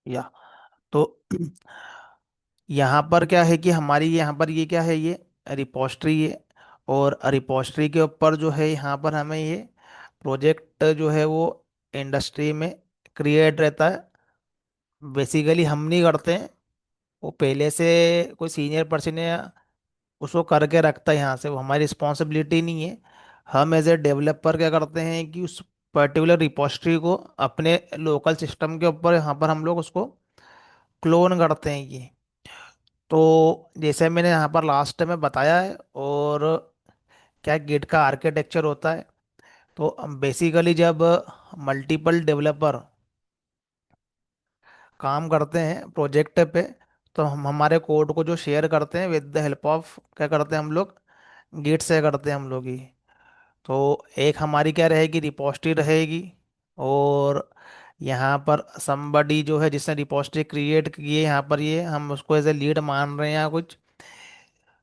या तो यहाँ पर क्या है कि हमारी यहाँ पर ये क्या है, ये रिपोस्ट्री है। और रिपोस्ट्री के ऊपर जो है यहाँ पर हमें ये प्रोजेक्ट जो है वो इंडस्ट्री में क्रिएट रहता है। बेसिकली हम नहीं करते हैं, वो पहले से कोई सीनियर पर्सन है उसको करके रखता है यहाँ से, वो हमारी रिस्पॉन्सिबिलिटी नहीं है। हम एज ए डेवलपर क्या करते हैं कि उस पर्टिकुलर रिपोस्ट्री को अपने लोकल सिस्टम के ऊपर यहाँ पर हम लोग उसको क्लोन करते हैं ये। तो जैसे मैंने यहाँ पर लास्ट में बताया है, और क्या गिट का आर्किटेक्चर होता है। तो बेसिकली जब मल्टीपल डेवलपर काम करते हैं प्रोजेक्ट पे, तो हम हमारे कोड को जो शेयर करते हैं विद द हेल्प ऑफ क्या करते हैं हम लोग, गिट से करते हैं हम लोग ही। तो एक हमारी क्या रहेगी, रिपोस्ट्री रहेगी। और यहाँ पर समबडी जो है जिसने रिपोस्ट्री क्रिएट की है, यहाँ पर ये हम उसको एज ए लीड मान रहे हैं या कुछ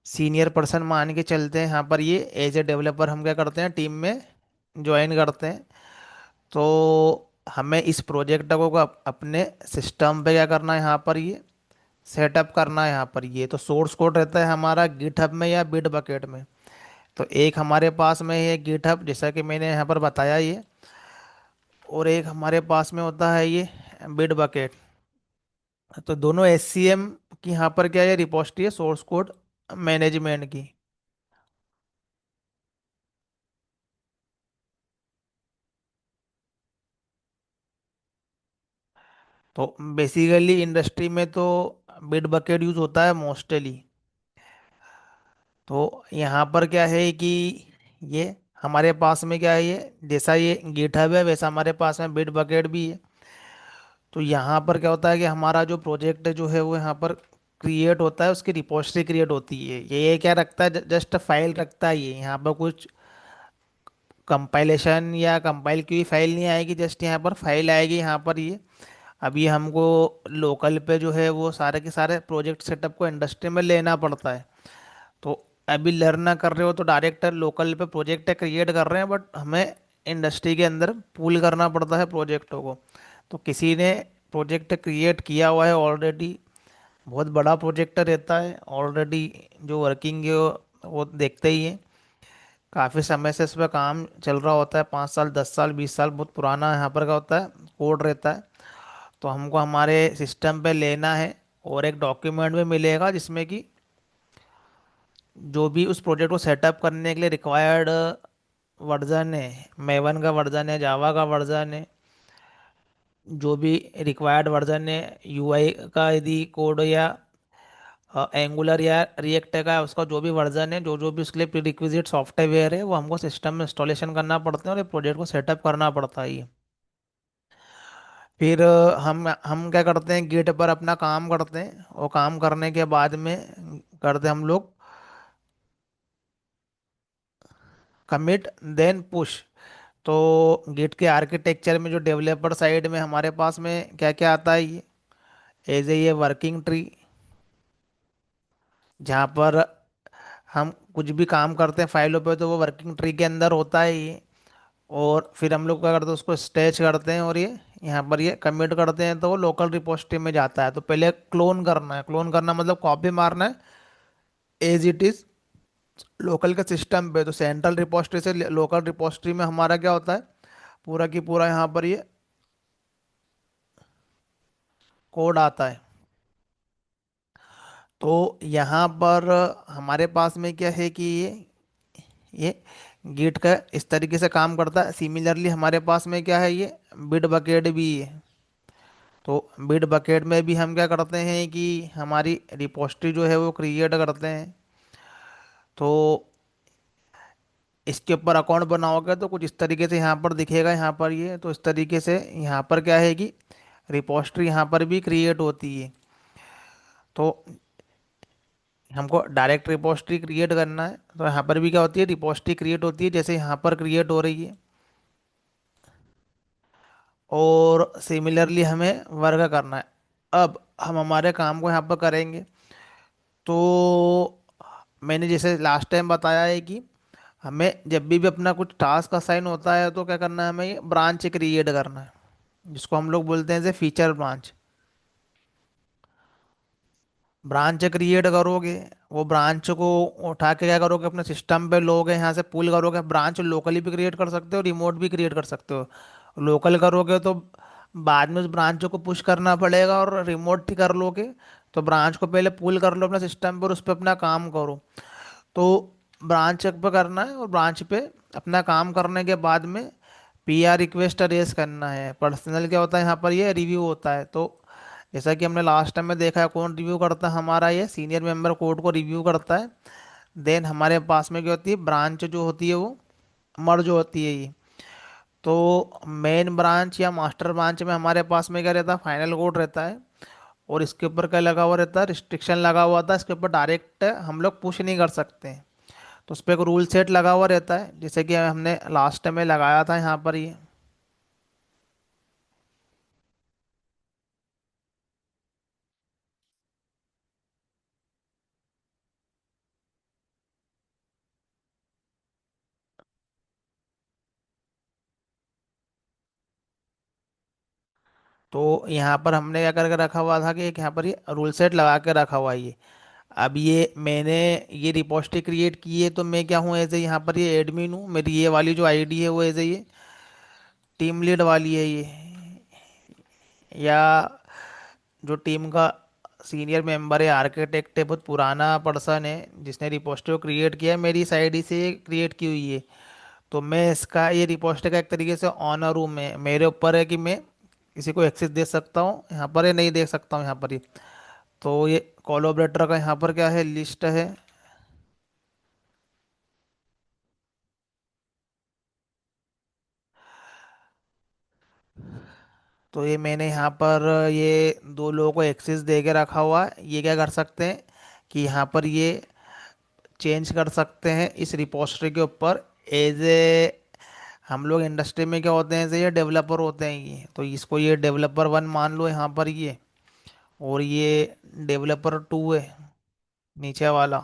सीनियर पर्सन मान के चलते हैं। यहाँ पर ये एज ए डेवलपर हम क्या करते हैं, टीम में ज्वाइन करते हैं। तो हमें इस प्रोजेक्ट को अपने सिस्टम पे क्या करना है, यहाँ पर ये सेटअप करना है। यहाँ पर ये तो सोर्स कोड रहता है हमारा गिटहब में या बिट बकेट में। तो एक हमारे पास में है गिटहब, जैसा कि मैंने यहाँ पर बताया ये। और एक हमारे पास में होता है ये बिट बकेट। तो दोनों एससीएम की यहाँ पर क्या है, रिपोजिटरी है सोर्स कोड मैनेजमेंट की। तो बेसिकली इंडस्ट्री में तो बिट बकेट यूज होता है मोस्टली। तो यहाँ पर क्या है कि ये हमारे पास में क्या है, ये जैसा ये गिटहब है वैसा हमारे पास में बिट बकेट भी है। तो यहाँ पर क्या होता है कि हमारा जो प्रोजेक्ट जो है वो यहाँ पर क्रिएट होता है, उसकी रिपोजिटरी क्रिएट होती है। ये क्या रखता है, जस्ट फाइल रखता है ये। यहाँ पर कुछ कंपाइलेशन या कंपाइल की हुई फाइल नहीं आएगी, जस्ट यहाँ पर फाइल आएगी यहाँ पर ये। अभी हमको लोकल पे जो है वो सारे के सारे प्रोजेक्ट सेटअप को इंडस्ट्री में लेना पड़ता है। तो अभी लर्न कर रहे हो तो डायरेक्ट लोकल पे प्रोजेक्ट क्रिएट कर रहे हैं, बट हमें इंडस्ट्री के अंदर पूल करना पड़ता है प्रोजेक्टों को। तो किसी ने प्रोजेक्ट क्रिएट किया हुआ है ऑलरेडी, बहुत बड़ा प्रोजेक्ट रहता है ऑलरेडी, जो वर्किंग है वो देखते ही है। काफ़ी समय से इस पर काम चल रहा होता है, 5 साल 10 साल 20 साल, बहुत पुराना यहाँ पर का होता है कोड रहता है। तो हमको हमारे सिस्टम पे लेना है। और एक डॉक्यूमेंट में मिलेगा जिसमें कि जो भी उस प्रोजेक्ट को सेटअप करने के लिए रिक्वायर्ड वर्जन है, मेवन का वर्जन है, जावा का वर्जन है, जो भी रिक्वायर्ड वर्जन है, यूआई का यदि कोड या एंगुलर या रिएक्ट का है, उसका जो भी वर्जन है, जो जो भी उसके लिए प्री रिक्विजिट सॉफ्टवेयर है वो हमको सिस्टम में इंस्टॉलेशन करना पड़ता है और ये प्रोजेक्ट को सेटअप करना पड़ता है ये। फिर हम क्या करते हैं, गिट पर अपना काम करते हैं, और काम करने के बाद में करते हम लोग कमिट देन पुश। तो गिट के आर्किटेक्चर में जो डेवलपर साइड में हमारे पास में क्या क्या आता है, ये एज ए ये वर्किंग ट्री, जहाँ पर हम कुछ भी काम करते हैं फाइलों पे तो वो वर्किंग ट्री के अंदर होता है ये। और फिर हम लोग क्या करते हैं, उसको स्टेच करते हैं और ये यहाँ पर ये कमिट करते हैं, तो वो लोकल रिपोजिटरी में जाता है। तो पहले क्लोन करना है, क्लोन करना मतलब कॉपी मारना है एज इट इज लोकल के सिस्टम पे। तो सेंट्रल रिपोजिटरी से लोकल रिपोजिटरी में हमारा क्या होता है, पूरा की पूरा यहाँ पर ये कोड आता है। तो यहाँ पर हमारे पास में क्या है कि ये गिट का इस तरीके से काम करता है। सिमिलरली हमारे पास में क्या है, ये बिट बकेट भी है। तो बिट बकेट में भी हम क्या करते हैं कि हमारी रिपोजिटरी जो है वो क्रिएट करते हैं। तो इसके ऊपर अकाउंट बनाओगे तो कुछ इस तरीके से यहाँ पर दिखेगा, यहाँ पर ये तो इस तरीके से यहाँ पर क्या है कि रिपोजिटरी यहाँ पर भी क्रिएट होती है। तो हमको डायरेक्ट रिपोजिटरी क्रिएट करना है, तो यहाँ पर भी क्या होती है, रिपोजिटरी क्रिएट होती है जैसे यहाँ पर क्रिएट हो रही है। और सिमिलरली हमें वर्क करना है। अब हम हमारे काम को यहाँ पर करेंगे। तो मैंने जैसे लास्ट टाइम बताया है कि हमें जब भी अपना कुछ टास्क असाइन होता है तो क्या करना है, हमें ये ब्रांच क्रिएट करना है, जिसको हम लोग बोलते हैं जैसे फीचर ब्रांच। ब्रांच क्रिएट करोगे, वो ब्रांच को उठा के क्या करोगे, अपने सिस्टम पे लोगे, यहाँ से पुल करोगे। ब्रांच लोकली भी क्रिएट कर सकते हो, रिमोट भी क्रिएट कर सकते हो। लोकल करोगे तो बाद में उस ब्रांच को पुश करना पड़ेगा, और रिमोट ही कर लोगे तो ब्रांच को पहले पुल कर लो अपने सिस्टम पर, उस पर अपना काम करो। तो ब्रांच पे करना है, और ब्रांच पे अपना काम करने के बाद में पीआर रिक्वेस्ट रेज करना है। पर्सनल क्या होता है यहाँ पर, ये रिव्यू होता है। तो जैसा कि हमने लास्ट टाइम में देखा है, कौन रिव्यू करता है हमारा, ये सीनियर मेंबर कोड को रिव्यू करता है। देन हमारे पास में क्या होती है, ब्रांच जो होती है वो मर्ज होती है ये। तो मेन ब्रांच या मास्टर ब्रांच में हमारे पास में क्या रहता है, फाइनल कोड रहता है। और इसके ऊपर क्या लगा हुआ रहता है, रिस्ट्रिक्शन लगा हुआ था, इसके ऊपर डायरेक्ट हम लोग पुश नहीं कर सकते। तो उस पर एक रूल सेट लगा हुआ रहता है, जैसे कि हमने लास्ट में लगाया था यहाँ पर ये। तो यहाँ पर हमने क्या करके रखा हुआ था कि एक यहाँ पर ये रूल सेट लगा के रखा हुआ है ये। अब ये मैंने ये रिपोस्टरी क्रिएट की है, तो मैं क्या हूँ, एज ए यहाँ पर ये एडमिन हूँ। मेरी ये वाली जो आईडी है वो एज ए ये टीम लीड वाली है ये, या जो टीम का सीनियर मेंबर है, आर्किटेक्ट है, बहुत पुराना पर्सन है जिसने रिपोस्टरी को क्रिएट किया है, मेरी इस आईडी से क्रिएट की हुई है। तो मैं इसका ये रिपोस्टरी का एक तरीके से ऑनर हूँ। मैं, मेरे ऊपर है कि मैं किसी को एक्सेस दे सकता हूँ यहाँ पर, या नहीं दे सकता हूँ यहाँ पर ही। तो ये कोलैबोरेटर का यहाँ पर क्या है, लिस्ट है। तो ये मैंने यहाँ पर ये दो लोगों को एक्सेस दे के रखा हुआ है। ये क्या कर सकते हैं कि यहाँ पर ये चेंज कर सकते हैं इस रिपोस्टरी के ऊपर। एज ए हम लोग इंडस्ट्री में क्या होते हैं, जैसे ये डेवलपर होते हैं ये, तो इसको ये डेवलपर वन मान लो यहाँ पर ये, और ये डेवलपर टू है नीचे वाला।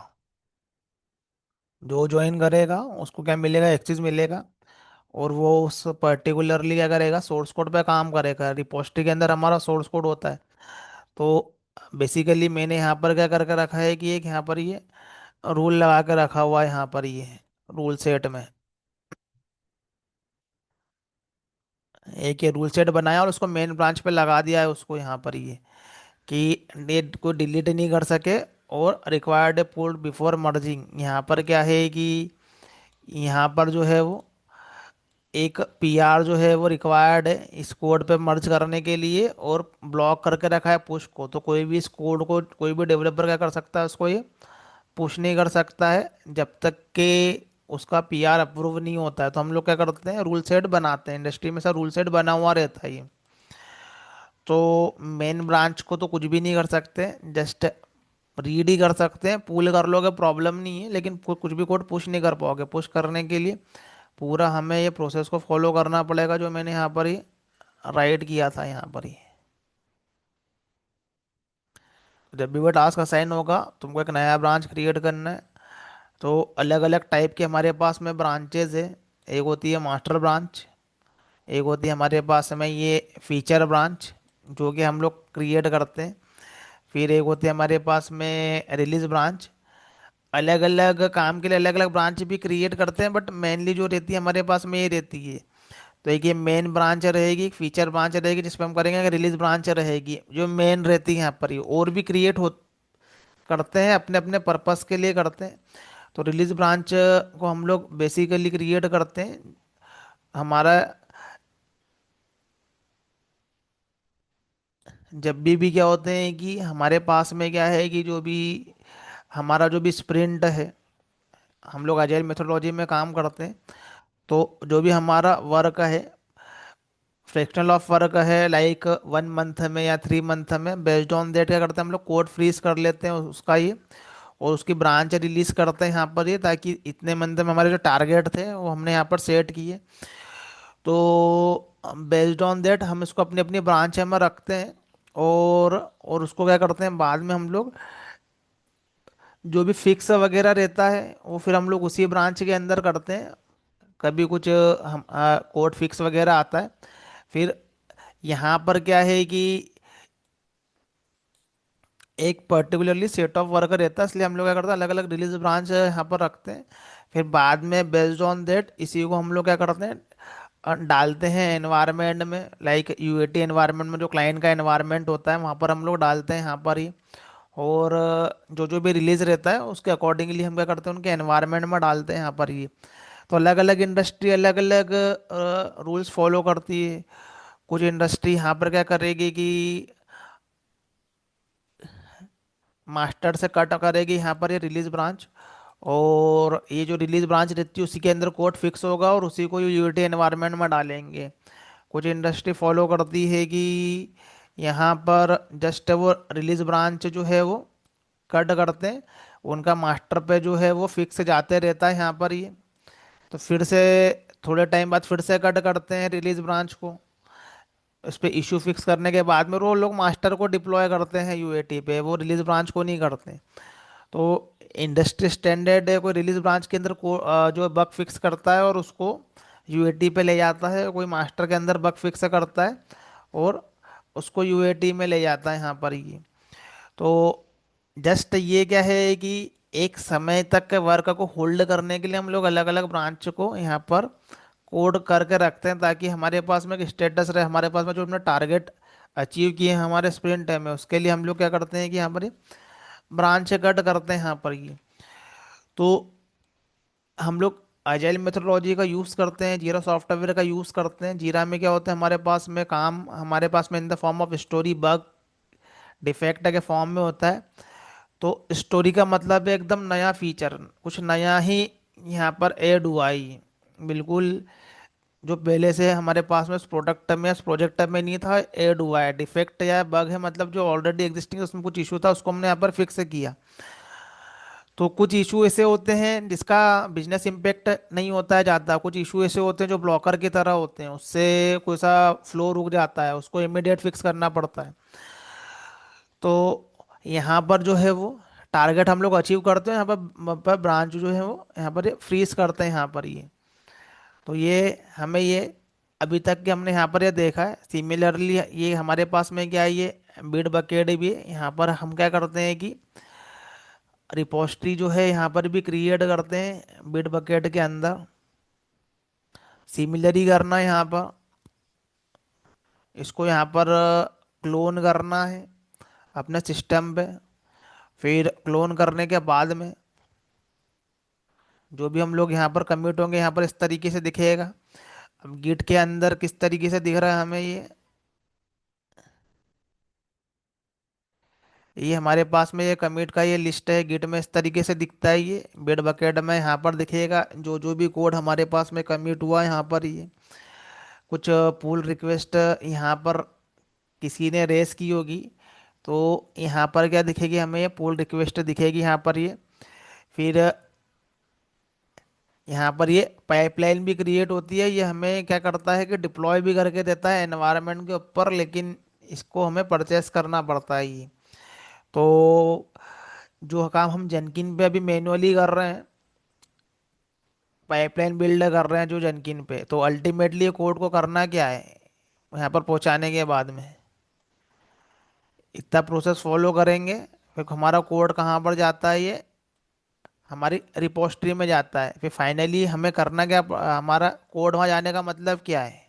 जो ज्वाइन करेगा उसको क्या मिलेगा, एक्सेस मिलेगा। और वो उस पर्टिकुलरली क्या करेगा, सोर्स कोड पे काम करेगा। रिपोस्टरी के अंदर हमारा सोर्स कोड होता है। तो बेसिकली मैंने यहाँ पर क्या करके रखा है कि एक यहाँ पर ये रूल लगा के रखा हुआ है यहाँ पर ये रूल सेट में। एक ये रूल सेट बनाया और उसको मेन ब्रांच पे लगा दिया है उसको यहाँ पर ये, कि डेट को डिलीट नहीं कर सके। और रिक्वायर्ड पुट बिफोर मर्जिंग, यहाँ पर क्या है कि यहाँ पर जो है वो एक पीआर जो है वो रिक्वायर्ड है इस कोड पे मर्ज करने के लिए, और ब्लॉक करके रखा है पुश को। तो कोई भी इस कोड को, कोई भी डेवलपर क्या कर सकता है, उसको ये पुश नहीं कर सकता है जब तक कि उसका पीआर अप्रूव नहीं होता है। तो हम लोग क्या करते हैं, रूल सेट बनाते हैं, इंडस्ट्री में सा रूल सेट बना हुआ रहता है ये। तो मेन ब्रांच को तो कुछ भी नहीं कर सकते, जस्ट रीड ही कर सकते हैं। पूल कर लोगे प्रॉब्लम नहीं है, लेकिन कुछ भी कोड पुश नहीं कर पाओगे। पुश करने के लिए पूरा हमें ये प्रोसेस को फॉलो करना पड़ेगा, जो मैंने यहाँ पर ही राइट किया था यहाँ पर ही। जब भी वो टास्क असाइन होगा, तुमको एक नया ब्रांच क्रिएट करना है। तो अलग अलग टाइप के हमारे पास में ब्रांचेज है। एक होती है मास्टर ब्रांच, एक होती है हमारे पास में ये फीचर ब्रांच, जो कि हम लोग क्रिएट करते हैं। फिर एक होती है हमारे पास में रिलीज ब्रांच। अलग अलग काम के लिए अलग अलग ब्रांच भी क्रिएट करते हैं, बट मेनली जो रहती है हमारे पास में ये रहती है। तो एक ये मेन ब्रांच रहेगी, एक फीचर ब्रांच रहेगी जिसपे हम करेंगे, रिलीज ब्रांच रहेगी जो मेन रहती है यहाँ पर ही। और भी क्रिएट हो करते हैं, अपने अपने पर्पस के लिए करते हैं। तो रिलीज ब्रांच को हम लोग बेसिकली क्रिएट करते हैं। हमारा जब भी क्या होते हैं कि हमारे पास में क्या है कि जो भी हमारा जो भी स्प्रिंट है, हम लोग अजाइल मेथोडोलॉजी में काम करते हैं। तो जो भी हमारा वर्क है, फ्रैक्शनल ऑफ वर्क है, लाइक 1 मंथ में या 3 मंथ में, बेस्ड ऑन दैट क्या करते हैं हम लोग, कोड फ्रीज कर लेते हैं उसका ये। और उसकी ब्रांच रिलीज करते हैं यहाँ पर ये, ताकि इतने मंथ में हमारे जो टारगेट थे वो हमने यहाँ पर सेट किए। तो बेस्ड ऑन दैट हम इसको अपनी अपनी ब्रांच में रखते हैं। और उसको क्या करते हैं, बाद में हम लोग जो भी फिक्स वगैरह रहता है वो फिर हम लोग उसी ब्रांच के अंदर करते हैं। कभी कुछ हम कोड फिक्स वगैरह आता है, फिर यहाँ पर क्या है कि एक पर्टिकुलरली सेट ऑफ वर्कर रहता है, इसलिए हम लोग क्या करते हैं, अलग अलग रिलीज ब्रांच यहाँ पर रखते हैं। फिर बाद में बेस्ड ऑन दैट इसी को हम लोग क्या करते हैं, डालते हैं एनवायरनमेंट में, लाइक यूएटी एनवायरनमेंट में जो क्लाइंट का एनवायरनमेंट होता है वहाँ पर हम लोग डालते हैं यहाँ पर ही। और जो जो भी रिलीज रहता है उसके अकॉर्डिंगली हम क्या करते हैं, उनके एनवायरनमेंट में डालते हैं यहाँ पर ही। तो अलग अलग इंडस्ट्री अलग अलग रूल्स फॉलो करती है। कुछ इंडस्ट्री यहाँ पर क्या करेगी कि मास्टर से कट करेगी यहाँ पर ये रिलीज ब्रांच, और ये जो रिलीज ब्रांच रहती है उसी के अंदर कोड फिक्स होगा और उसी को यूनिटी एनवायरनमेंट में डालेंगे। कुछ इंडस्ट्री फॉलो करती है कि यहाँ पर जस्ट वो रिलीज ब्रांच जो है वो कट करते हैं, उनका मास्टर पे जो है वो फिक्स जाते रहता है यहाँ पर ये। तो फिर से थोड़े टाइम बाद फिर से कट करते हैं रिलीज ब्रांच को, इस पे इशू फिक्स करने के बाद में वो लोग मास्टर को डिप्लॉय करते हैं यूएटी पे, वो रिलीज ब्रांच को नहीं करते। तो इंडस्ट्री स्टैंडर्ड है, कोई रिलीज ब्रांच के अंदर जो बग फिक्स करता है और उसको यूएटी पे ले जाता है, कोई मास्टर के अंदर बग फिक्स करता है और उसको यूएटी में ले जाता है यहाँ पर ये। तो जस्ट ये क्या है कि एक समय तक के वर्क को होल्ड करने के लिए हम लोग अलग अलग ब्रांच को यहाँ पर कोड करके रखते हैं, ताकि हमारे पास में एक स्टेटस रहे, हमारे पास में जो हमने टारगेट अचीव किए हैं हमारे स्प्रिंट टाइम में, उसके लिए हम लोग क्या करते हैं कि यहाँ पर ब्रांच कट करते हैं यहाँ पर ये। तो हम लोग अजाइल मेथोडोलॉजी का यूज़ करते हैं, जीरा सॉफ्टवेयर का यूज़ करते हैं। जीरा में क्या होता है, हमारे पास में काम हमारे पास में in the form of story, bug, defect के फॉर्म में होता है। तो स्टोरी का मतलब है एकदम नया फीचर, कुछ नया ही यहाँ पर ऐड हुआ ही, बिल्कुल जो पहले से हमारे पास में इस प्रोडक्ट में इस प्रोजेक्ट में नहीं था, ऐड हुआ है। डिफेक्ट या बग है मतलब जो ऑलरेडी एग्जिस्टिंग उसमें कुछ इशू था उसको हमने यहाँ पर फिक्स किया। तो कुछ इशू ऐसे होते हैं जिसका बिजनेस इम्पेक्ट नहीं होता है ज़्यादा, कुछ इशू ऐसे होते हैं जो ब्लॉकर की तरह होते हैं, उससे कोई सा फ्लो रुक जाता है, उसको इमीडिएट फिक्स करना पड़ता है। तो यहाँ पर जो है वो टारगेट हम लोग अचीव करते हैं, यहाँ पर ब्रांच जो है वो यहाँ पर फ्रीज करते हैं यहाँ पर ये। तो ये हमें ये अभी तक के हमने यहाँ पर ये देखा है। सिमिलरली ये हमारे पास में क्या है, ये बिट बकेट भी है। यहाँ पर हम क्या करते हैं कि रिपोस्ट्री जो है यहाँ पर भी क्रिएट करते हैं बिट बकेट के अंदर। सिमिलर ही करना है यहाँ पर, इसको यहाँ पर क्लोन करना है अपने सिस्टम पे। फिर क्लोन करने के बाद में जो भी हम लोग यहाँ पर कमिट होंगे यहाँ पर इस तरीके से दिखेगा। अब गिट के अंदर किस तरीके से दिख रहा है हमें ये हमारे पास में ये कमिट का ये लिस्ट है, गिट में इस तरीके से दिखता है। ये बिट बकेट में यहाँ पर दिखेगा जो जो भी कोड हमारे पास में कमिट हुआ है यहाँ पर ये। कुछ पुल रिक्वेस्ट यहाँ पर किसी ने रेस की होगी, तो यहाँ पर क्या दिखेगी हमें, ये पुल रिक्वेस्ट दिखेगी यहाँ पर ये। फिर यहाँ पर ये पाइपलाइन भी क्रिएट होती है, ये हमें क्या करता है कि डिप्लॉय भी करके देता है एनवायरनमेंट के ऊपर, लेकिन इसको हमें परचेस करना पड़ता है ये। तो जो काम हम जेनकिन पे अभी मैन्युअली कर रहे हैं, पाइपलाइन बिल्ड कर रहे हैं जो जेनकिन पे, तो अल्टीमेटली कोड को करना क्या है, यहाँ पर पहुँचाने के बाद में इतना प्रोसेस फॉलो करेंगे, फिर हमारा कोड कहाँ पर जाता है, ये हमारी रिपोस्ट्री में जाता है। फिर फाइनली हमें करना क्या, हमारा कोड वहाँ जाने का मतलब क्या है।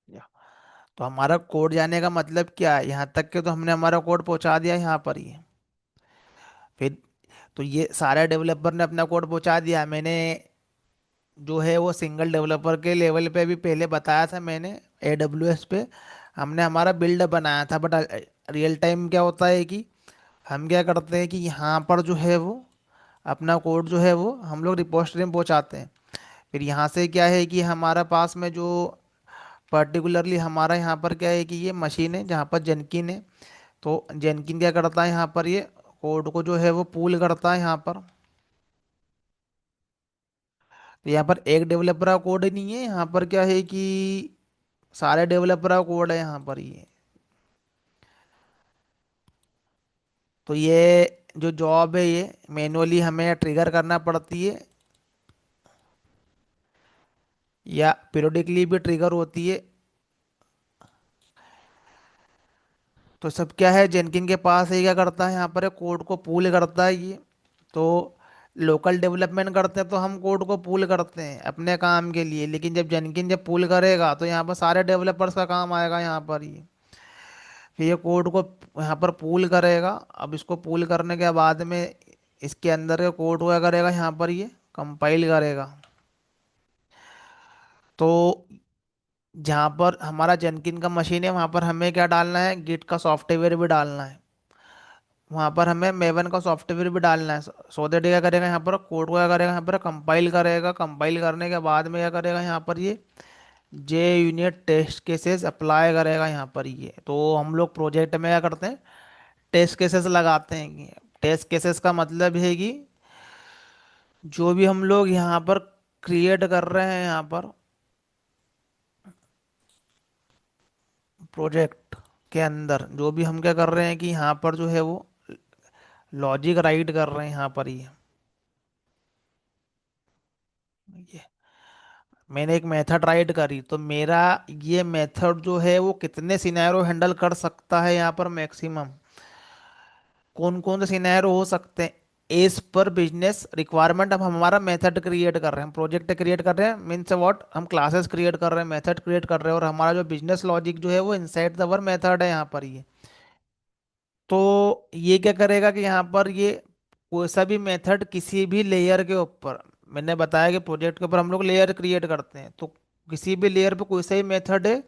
या तो हमारा कोड जाने का मतलब क्या है, यहाँ तक के तो हमने हमारा कोड पहुंचा दिया यहाँ पर ही। फिर तो ये सारे डेवलपर ने अपना कोड पहुंचा दिया, मैंने जो है वो सिंगल डेवलपर के लेवल पे भी पहले बताया था मैंने, AWS पे हमने हमारा बिल्ड बनाया था। बट रियल टाइम क्या होता है कि हम क्या करते हैं कि यहाँ पर जो है वो अपना कोड जो है वो हम लोग रिपोजिटरी में पहुँचाते हैं। फिर यहाँ से क्या है कि हमारा पास में जो पर्टिकुलरली हमारा यहाँ पर क्या है कि ये मशीन है जहाँ पर जेनकिन है। तो जेनकिन क्या करता है यहाँ पर, ये कोड को जो है वो पूल करता है यहाँ पर। तो यहाँ पर एक डेवलपर का कोड नहीं है, यहाँ पर क्या है कि सारे डेवलपर का कोड है यहाँ पर ये। तो ये जो जॉब है ये मैनुअली हमें ट्रिगर करना पड़ती है या पीरियोडिकली भी ट्रिगर होती है। तो सब क्या है, जेनकिन के पास ये क्या करता है यहाँ पर कोड को पूल करता है ये। तो लोकल डेवलपमेंट करते हैं तो हम कोड को पूल करते हैं अपने काम के लिए, लेकिन जब जेनकिन जब पूल करेगा तो यहाँ पर सारे डेवलपर्स का काम आएगा यहाँ पर ये। फिर ये कोड को यहाँ पर पूल करेगा। अब इसको पूल करने के बाद में इसके अंदर के कोड को क्या करेगा, यहाँ पर ये कंपाइल करेगा। तो जहाँ पर हमारा जेनकिन का मशीन है वहाँ पर हमें क्या डालना है, गिट का सॉफ्टवेयर भी डालना है। वहाँ पर हमें मेवन का सॉफ्टवेयर भी डालना है। सो दैट क्या करेगा यहाँ पर, कोड को क्या करेगा यहाँ पर कंपाइल करेगा। कंपाइल करने के बाद में क्या करेगा यहाँ पर ये जे यूनिट टेस्ट केसेस अप्लाई करेगा यहाँ पर ये। तो हम लोग प्रोजेक्ट में क्या करते हैं, टेस्ट केसेस लगाते हैं। टेस्ट केसेस का मतलब है कि जो भी हम लोग यहाँ पर क्रिएट कर रहे हैं यहाँ पर प्रोजेक्ट के अंदर, जो भी हम क्या कर रहे हैं कि यहाँ पर जो है वो लॉजिक राइट कर रहे हैं यहाँ पर ये मैंने एक मेथड राइट करी तो मेरा ये मेथड जो है वो कितने सिनेरियो हैंडल कर सकता है यहाँ पर मैक्सिमम, कौन कौन से सिनेरियो हो सकते हैं एज पर बिजनेस रिक्वायरमेंट। अब हम हमारा मेथड क्रिएट कर रहे हैं, प्रोजेक्ट क्रिएट कर रहे हैं, मीन्स व्हाट, हम क्लासेस क्रिएट कर रहे हैं, मेथड क्रिएट कर रहे हैं, और हमारा जो बिजनेस लॉजिक जो है वो इनसाइड द वर मेथड है यहाँ पर ये। तो ये क्या करेगा कि यहाँ पर ये कोई सा भी मेथड किसी भी लेयर के ऊपर, मैंने बताया कि प्रोजेक्ट के ऊपर हम लोग लेयर क्रिएट करते हैं, तो किसी भी लेयर पे कोई सा भी मेथड है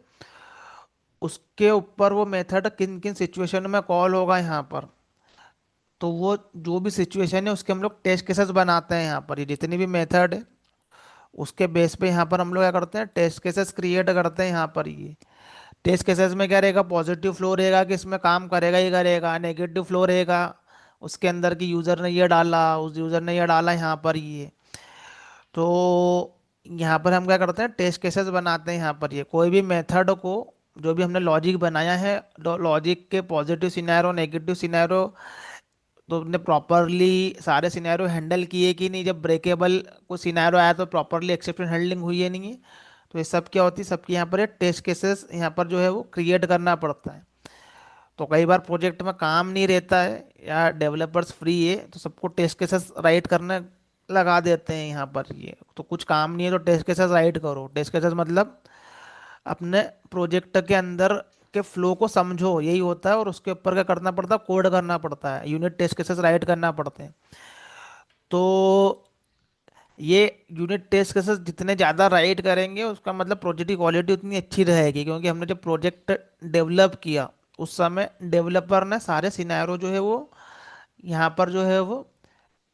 उसके ऊपर वो मेथड किन किन सिचुएशन में कॉल होगा यहाँ पर। तो वो जो भी सिचुएशन है उसके हम लोग टेस्ट केसेस बनाते हैं यहाँ पर, ये जितनी भी मेथड है उसके बेस पे यहाँ पर हम लोग क्या करते हैं, टेस्ट केसेस क्रिएट करते हैं यहाँ पर ये। टेस्ट केसेस में क्या रहेगा, पॉजिटिव फ्लो रहेगा कि इसमें काम करेगा ही करेगा, नेगेटिव फ्लो रहेगा उसके अंदर की यूज़र ने ये डाला, उस यूज़र ने ये डाला यहाँ पर ये। तो यहाँ पर हम क्या करते हैं, टेस्ट केसेस बनाते हैं यहाँ पर ये। कोई भी मेथड को जो भी हमने लॉजिक बनाया है, लॉजिक के पॉजिटिव सिनेरियो नेगेटिव सिनेरियो तो हमने प्रॉपरली सारे सिनेरियो हैंडल किए कि नहीं, जब ब्रेकेबल को सिनेरियो आया तो प्रॉपरली एक्सेप्शन हैंडलिंग हुई है नहीं है। तो ये सब क्या होती है, सबकी यहाँ पर टेस्ट केसेस यहाँ पर जो है वो क्रिएट करना पड़ता है। तो कई बार प्रोजेक्ट में काम नहीं रहता है या डेवलपर्स फ्री है तो सबको टेस्ट केसेस राइट करने लगा देते हैं यहाँ पर ये। तो कुछ काम नहीं है तो टेस्ट केसेस राइट करो। टेस्ट केसेस मतलब अपने प्रोजेक्ट के अंदर के फ्लो को समझो, यही होता है। और उसके ऊपर क्या करना पड़ता है, कोड करना पड़ता है, यूनिट टेस्ट केसेस राइट करना पड़ते हैं। तो ये यूनिट टेस्ट केसेस जितने ज़्यादा राइट करेंगे उसका मतलब प्रोजेक्ट की क्वालिटी उतनी अच्छी रहेगी, क्योंकि हमने जब प्रोजेक्ट डेवलप किया उस समय डेवलपर ने सारे सिनेरियो जो है वो यहाँ पर जो है वो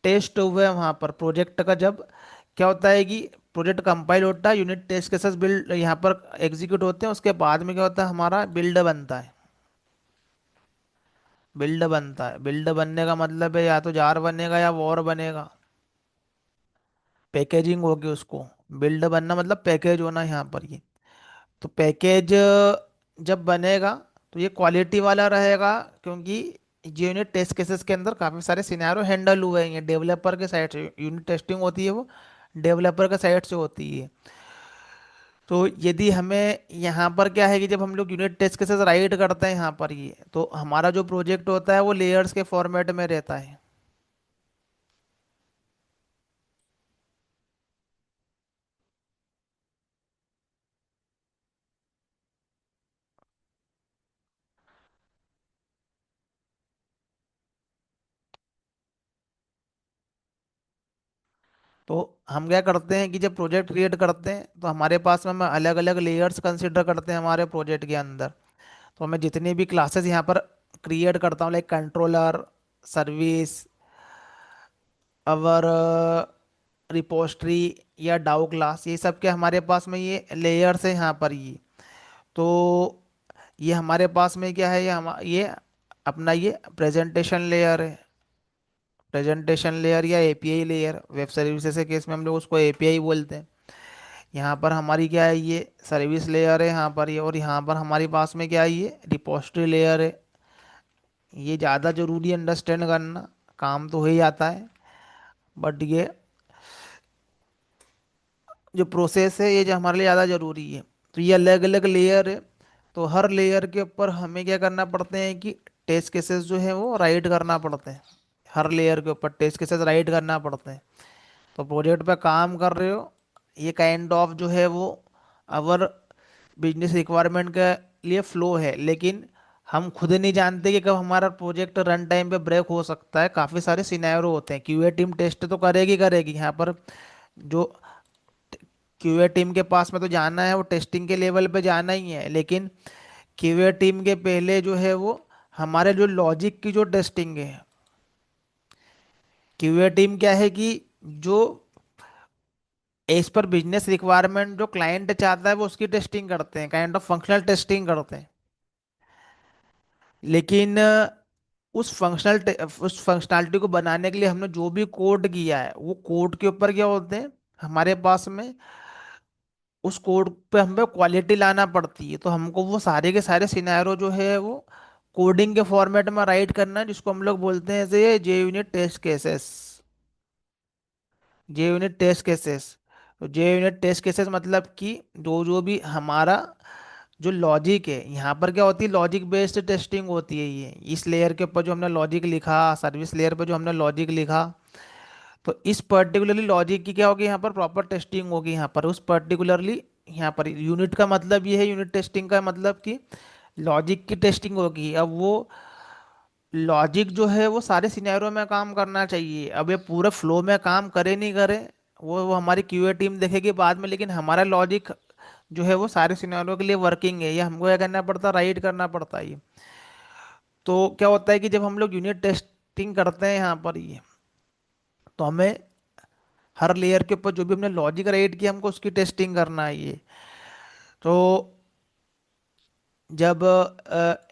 टेस्ट हुए हैं वहाँ पर प्रोजेक्ट का। जब क्या होता है कि प्रोजेक्ट कंपाइल होता है, यूनिट टेस्ट केसेस बिल्ड यहाँ पर एग्जीक्यूट होते हैं, उसके बाद में क्या होता है, हमारा बिल्ड बनता है। बिल्ड बनता है, बिल्ड बनने का मतलब है या तो जार बनेगा या वॉर बनेगा, पैकेजिंग होगी उसको। बिल्ड बनना मतलब पैकेज होना यहाँ पर ये। तो पैकेज जब बनेगा तो ये क्वालिटी वाला रहेगा, क्योंकि ये यूनिट टेस्ट केसेस के अंदर काफ़ी सारे सिनेरियो हैंडल हुए हैं डेवलपर के साइड से। यूनिट टेस्टिंग होती है वो डेवलपर के साइड से होती है। तो यदि हमें यहाँ पर क्या है कि जब हम लोग यूनिट टेस्ट केसेस राइट करते हैं यहाँ पर ये, तो हमारा जो प्रोजेक्ट होता है वो लेयर्स के फॉर्मेट में रहता है। तो हम क्या करते हैं कि जब प्रोजेक्ट क्रिएट करते हैं तो हमारे पास में हम अलग अलग लेयर्स कंसिडर करते हैं हमारे प्रोजेक्ट के अंदर। तो मैं जितनी भी क्लासेस यहाँ पर क्रिएट करता हूँ, लाइक कंट्रोलर, सर्विस, अवर, रिपोस्ट्री या डाउ क्लास, ये सब के हमारे पास में ये लेयर्स है यहाँ पर ये। तो ये हमारे पास में क्या है, ये अपना ये प्रेजेंटेशन लेयर है। प्रेजेंटेशन लेयर या एपीआई लेयर, वेब सर्विसेज के केस में हम लोग उसको एपीआई बोलते हैं। यहाँ पर हमारी क्या है, ये सर्विस लेयर है यहाँ पर ये, और यहाँ पर हमारे पास में क्या है, ये रिपोस्ट्री लेयर है। ये ज़्यादा जरूरी है अंडरस्टैंड करना, काम तो हो ही जाता है, बट ये जो प्रोसेस है ये जो हमारे लिए ज़्यादा ज़रूरी है। तो ये अलग अलग लेयर है। तो हर लेयर के ऊपर हमें क्या करना पड़ते हैं कि टेस्ट केसेस जो है वो राइट करना पड़ते हैं। हर लेयर के ऊपर टेस्ट केसेस राइट करना पड़ते हैं। तो प्रोजेक्ट पे काम कर रहे हो, ये काइंड ऑफ जो है वो अवर बिजनेस रिक्वायरमेंट के लिए फ्लो है, लेकिन हम खुद नहीं जानते कि कब हमारा प्रोजेक्ट रन टाइम पे ब्रेक हो सकता है। काफ़ी सारे सिनेरियो होते हैं। क्यूए टीम टेस्ट तो करेगी करेगी यहाँ पर, जो क्यूए टीम के पास में तो जाना है, वो टेस्टिंग के लेवल पे जाना ही है, लेकिन क्यूए टीम के पहले जो है वो हमारे जो लॉजिक की जो टेस्टिंग है। क्यूए टीम क्या है कि जो एज पर बिजनेस रिक्वायरमेंट जो क्लाइंट चाहता है वो उसकी टेस्टिंग करते हैं, काइंड ऑफ फंक्शनल टेस्टिंग करते हैं। लेकिन उस फंक्शनैलिटी को बनाने के लिए हमने जो भी कोड किया है, वो कोड के ऊपर क्या होते हैं हमारे पास में, उस कोड पे हमें क्वालिटी लाना पड़ती है। तो हमको वो सारे के सारे सिनेरियो जो है वो कोडिंग के फॉर्मेट में राइट करना है, जिसको हम लोग बोलते हैं जे जे यूनिट टेस्ट केसेस। जे यूनिट टेस्ट केसेस, तो जे यूनिट टेस्ट केसेस मतलब कि जो जो भी हमारा जो लॉजिक है, यहाँ पर क्या होती है, लॉजिक बेस्ड टेस्टिंग होती है। ये इस लेयर के ऊपर जो हमने लॉजिक लिखा, सर्विस लेयर पर जो हमने लॉजिक लिखा, तो इस पर्टिकुलरली लॉजिक की क्या होगी, यहाँ पर प्रॉपर टेस्टिंग होगी। यहाँ पर उस पर्टिकुलरली, यहाँ पर यूनिट का मतलब ये है, यूनिट टेस्टिंग का मतलब कि लॉजिक की टेस्टिंग होगी। अब वो लॉजिक जो है वो सारे सिनेरियो में काम करना चाहिए। अब ये पूरे फ्लो में काम करे नहीं करे, वो हमारी क्यूए टीम देखेगी बाद में, लेकिन हमारा लॉजिक जो है वो सारे सिनेरियो के लिए वर्किंग है। ये हमको क्या करना पड़ता है, राइट करना पड़ता है ये। तो क्या होता है कि जब हम लोग यूनिट टेस्टिंग करते हैं यहाँ पर ये, तो हमें हर लेयर के ऊपर जो भी हमने लॉजिक राइट किया हमको उसकी टेस्टिंग करना है ये। तो जब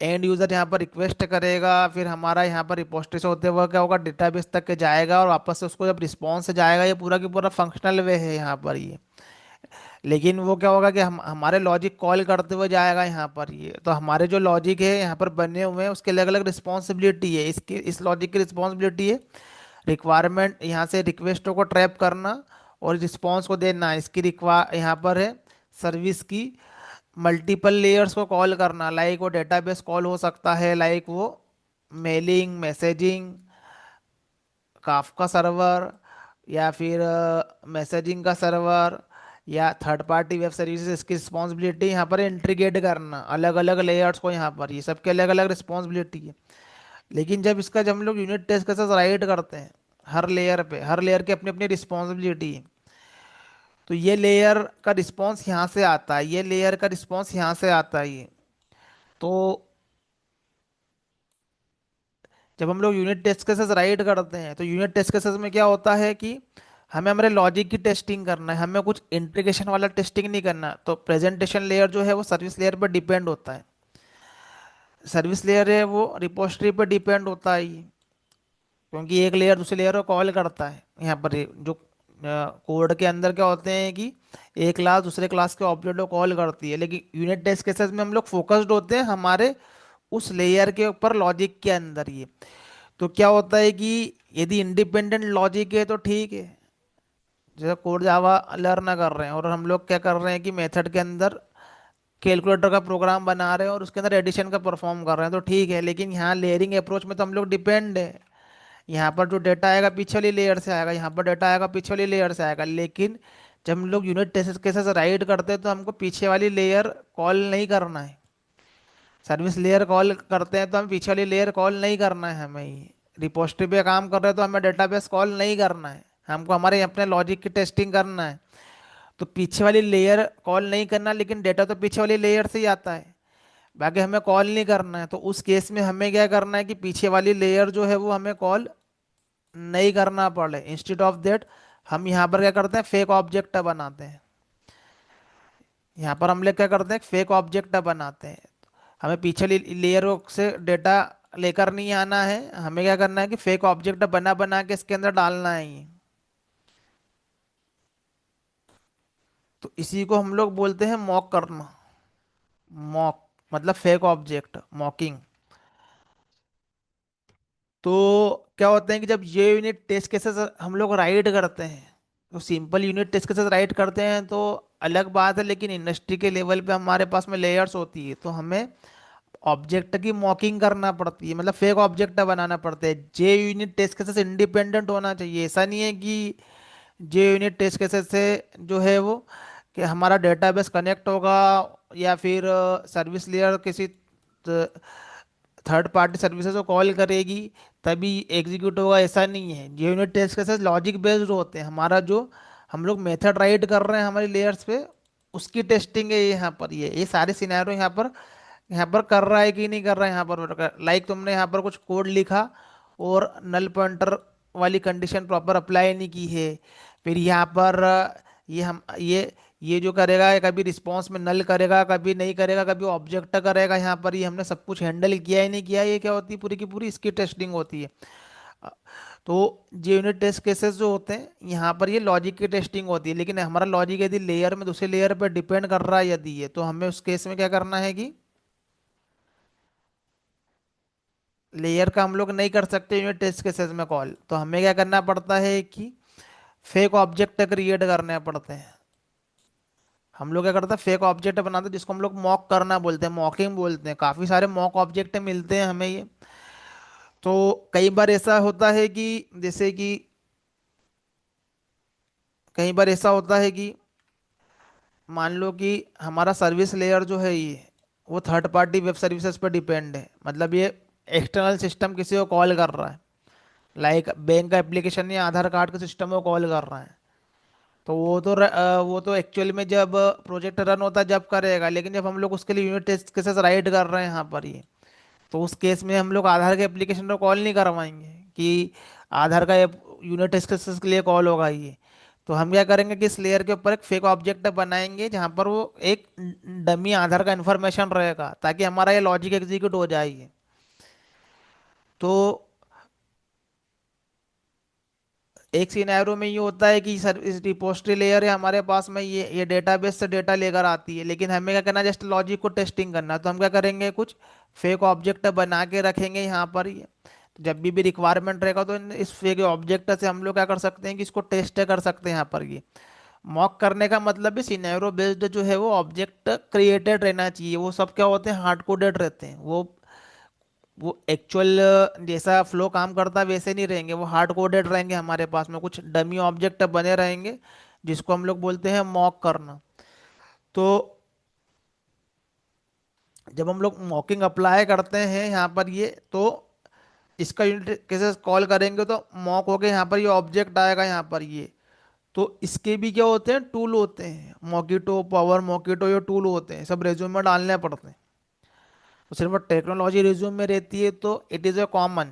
एंड यूजर यहाँ पर रिक्वेस्ट करेगा, फिर हमारा यहाँ पर रिपोस्टरी से होते हुए क्या होगा, डेटाबेस तक के जाएगा, और वापस से उसको जब रिस्पॉन्स जाएगा, ये पूरा की पूरा फंक्शनल वे है यहाँ पर ये। लेकिन वो क्या होगा कि हम हमारे लॉजिक कॉल करते हुए जाएगा यहाँ पर ये। तो हमारे जो लॉजिक है यहाँ पर बने हुए हैं उसके अलग अलग रिस्पॉन्सिबिलिटी है। इसकी इस लॉजिक की रिस्पॉन्सिबिलिटी है रिक्वायरमेंट यहाँ से रिक्वेस्टों को ट्रैप करना और रिस्पॉन्स को देना। इसकी यहाँ पर है सर्विस की मल्टीपल लेयर्स को कॉल करना, लाइक वो डेटाबेस कॉल हो सकता है, लाइक वो मेलिंग, मैसेजिंग, काफका सर्वर, या फिर मैसेजिंग का सर्वर, या थर्ड पार्टी वेब सर्विसेज। इसकी रिस्पॉन्सिबिलिटी यहाँ पर इंटीग्रेट करना अलग अलग लेयर्स को, यहाँ पर ये सबके अलग अलग रिस्पॉन्सिबिलिटी है। लेकिन जब हम लोग यूनिट टेस्ट केसेस राइट करते हैं, हर लेयर पे, हर लेयर की अपनी अपनी रिस्पॉन्सिबिलिटी है। तो ये लेयर का रिस्पॉन्स यहाँ से आता है, ये लेयर का रिस्पॉन्स यहाँ से आता है ये। तो जब हम लोग यूनिट टेस्ट केसेस राइट करते हैं, तो यूनिट टेस्ट केसेस में क्या होता है कि हमें हमारे लॉजिक की टेस्टिंग करना है, हमें कुछ इंटीग्रेशन वाला टेस्टिंग नहीं करना। तो प्रेजेंटेशन लेयर जो है वो सर्विस लेयर पर डिपेंड होता है, सर्विस लेयर है वो रिपोजिटरी पर डिपेंड होता है ये। क्योंकि एक लेयर दूसरे लेयर को कॉल करता है। यहाँ पर जो कोड के अंदर क्या होते हैं कि एक क्लास दूसरे क्लास के ऑब्जेक्ट को कॉल करती है, लेकिन यूनिट टेस्ट केसेस में हम लोग फोकस्ड होते हैं हमारे उस लेयर के ऊपर, लॉजिक के अंदर ये। तो क्या होता है कि यदि इंडिपेंडेंट लॉजिक है तो ठीक है, जैसे कोड जावा लर्न कर रहे हैं और हम लोग क्या कर रहे हैं कि मेथड के अंदर कैलकुलेटर का प्रोग्राम बना रहे हैं और उसके अंदर एडिशन का परफॉर्म कर रहे हैं, तो ठीक है। लेकिन यहाँ लेयरिंग अप्रोच में तो हम लोग डिपेंड है। यहाँ पर जो डेटा आएगा पीछे वाली लेयर से आएगा, यहाँ पर डेटा आएगा पीछे वाली लेयर से आएगा। लेकिन जब हम लोग यूनिट टेस्ट केसेस राइट करते हैं तो हमको पीछे वाली लेयर कॉल नहीं करना है। सर्विस लेयर कॉल करते हैं तो हमें पीछे वाली लेयर कॉल नहीं करना है। हमें रिपोजिटरी पे काम कर रहे हैं तो हमें डेटाबेस कॉल नहीं करना है। हमको हमारे अपने लॉजिक की टेस्टिंग करना है। तो पीछे वाली लेयर कॉल नहीं करना, लेकिन डेटा तो पीछे वाली लेयर से ही आता है, बाकी हमें कॉल नहीं करना है। तो उस केस में हमें क्या करना है कि पीछे वाली लेयर जो है वो हमें कॉल नहीं करना पड़े। इंस्टेड ऑफ दैट हम यहाँ पर क्या करते हैं, फेक ऑब्जेक्ट बनाते हैं। यहाँ पर हम लोग क्या करते हैं, फेक ऑब्जेक्ट बनाते हैं। हमें पीछे लेयर से डेटा लेकर नहीं आना है, हमें क्या करना है कि फेक ऑब्जेक्ट बना बना के इसके अंदर डालना है ये। तो इसी को हम लोग बोलते हैं मॉक करना। मॉक मतलब फेक ऑब्जेक्ट, मॉकिंग। तो क्या होता है कि जब ये यूनिट टेस्ट केसेस हम लोग राइट करते हैं, तो simple unit test cases write करते हैं तो अलग बात है, लेकिन इंडस्ट्री के लेवल पे हमारे पास में लेयर्स होती है, तो हमें ऑब्जेक्ट की मॉकिंग करना पड़ती है, मतलब फेक ऑब्जेक्ट बनाना पड़ता है। JUnit test cases independent होना चाहिए। ऐसा नहीं है कि जे यूनिट टेस्ट केसेस से जो है वो कि हमारा डेटाबेस कनेक्ट होगा या फिर सर्विस लेयर किसी थर्ड पार्टी सर्विसेज को कॉल करेगी तभी एग्जीक्यूट होगा, ऐसा नहीं है। JUnit test cases logic based होते हैं। हमारा जो हम लोग मेथड राइट कर रहे हैं हमारी लेयर्स पे, उसकी टेस्टिंग है यहाँ पर। ये सारे सिनेरियो यहाँ पर कर रहा है कि नहीं कर रहा है यहाँ पर। लाइक तुमने यहाँ पर कुछ कोड लिखा और नल पॉइंटर वाली कंडीशन प्रॉपर अप्लाई नहीं की है, फिर यहाँ पर ये जो करेगा, ये कभी रिस्पॉन्स में नल करेगा, कभी नहीं करेगा, कभी ऑब्जेक्ट करेगा। यहाँ पर ये हमने सब कुछ हैंडल किया ही नहीं किया, ये क्या होती है, पूरी की पूरी इसकी टेस्टिंग होती है। अ, तो जो यूनिट टेस्ट केसेस जो होते हैं यहाँ पर ये लॉजिक की टेस्टिंग होती है, लेकिन हमारा लॉजिक यदि लेयर में दूसरे लेयर पर डिपेंड कर रहा है यदि ये, तो हमें उस केस में क्या करना है कि लेयर का हम लोग नहीं कर सकते यूनिट टेस्ट केसेस में कॉल, तो हमें क्या करना पड़ता है कि फेक ऑब्जेक्ट क्रिएट करने पड़ते हैं। हम लोग क्या करते हैं, फेक ऑब्जेक्ट बनाते हैं जिसको हम लोग मॉक करना बोलते हैं, मॉकिंग बोलते हैं। काफी सारे मॉक ऑब्जेक्ट मिलते हैं हमें ये। तो कई बार ऐसा होता है कि जैसे कि कई बार ऐसा होता है कि मान लो कि हमारा सर्विस लेयर जो है ये वो थर्ड पार्टी वेब सर्विसेज पर डिपेंड है, मतलब ये एक्सटर्नल सिस्टम किसी को कॉल कर रहा है, लाइक बैंक का एप्लीकेशन या आधार कार्ड के सिस्टम को कॉल कर रहा है। तो वो तो एक्चुअल में जब प्रोजेक्ट रन होता है जब करेगा, लेकिन जब हम लोग उसके लिए यूनिट टेस्ट केसेस राइट कर रहे हैं यहाँ पर ये, तो उस केस में हम लोग आधार के एप्लीकेशन को कॉल नहीं करवाएंगे कि आधार का यूनिट टेस्ट केसेस के लिए कॉल होगा ये। तो हम क्या करेंगे कि इस लेयर के ऊपर एक फेक ऑब्जेक्ट बनाएंगे जहाँ पर वो एक डमी आधार का इन्फॉर्मेशन रहेगा, ताकि हमारा ये लॉजिक एग्जीक्यूट हो जाएगी। तो एक सिनेरियो में ये होता है कि सर इस रिपोजिटरी लेयर है हमारे पास में, ये डेटाबेस से डेटा लेकर आती है, लेकिन हमें क्या करना है, जस्ट लॉजिक को टेस्टिंग करना है। तो हम क्या करेंगे, कुछ फेक ऑब्जेक्ट बना के रखेंगे यहाँ पर ये। तो जब भी रिक्वायरमेंट रहेगा तो इस फेक ऑब्जेक्ट से हम लोग क्या कर सकते हैं कि इसको टेस्ट कर सकते हैं यहाँ पर ये। मॉक करने का मतलब भी सिनेरियो बेस्ड जो है वो ऑब्जेक्ट क्रिएटेड रहना चाहिए। वो सब क्या होते हैं, हार्ड कोडेड रहते हैं। वो एक्चुअल जैसा फ्लो काम करता है वैसे नहीं रहेंगे, वो हार्ड कोडेड रहेंगे। हमारे पास में कुछ डमी ऑब्जेक्ट बने रहेंगे जिसको हम लोग बोलते हैं मॉक करना। तो जब हम लोग मॉकिंग अप्लाई करते हैं यहाँ पर ये, तो इसका यूनिट कैसे कॉल करेंगे, तो मॉक होके यहाँ पर ये ऑब्जेक्ट आएगा यहाँ पर ये। तो इसके भी क्या होते हैं, टूल होते हैं, मॉकिटो, पावर मॉकिटो, ये टूल होते हैं, सब रेज्यूम में डालने पड़ते हैं। तो सिर्फ टेक्नोलॉजी रिज्यूम में रहती है तो इट इज़ ए कॉमन,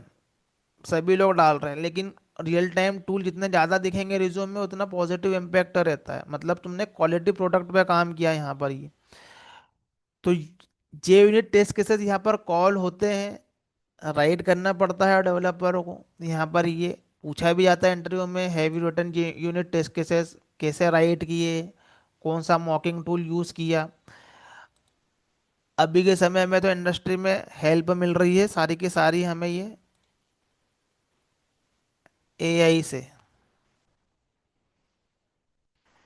सभी लोग डाल रहे हैं, लेकिन रियल टाइम टूल जितने ज़्यादा दिखेंगे रिज्यूम में उतना पॉजिटिव इम्पैक्ट रहता है, मतलब तुमने क्वालिटी प्रोडक्ट पे काम किया है यहाँ पर ये। तो जे यूनिट टेस्ट केसेस यहाँ पर कॉल होते हैं, राइट करना पड़ता है डेवलपर को। यहाँ पर ये पूछा भी जाता है इंटरव्यू में, heavy written unit test cases कैसे राइट किए, कौन सा मॉकिंग टूल यूज़ किया। अभी के समय में तो इंडस्ट्री में हेल्प मिल रही है सारी की सारी हमें ये एआई से।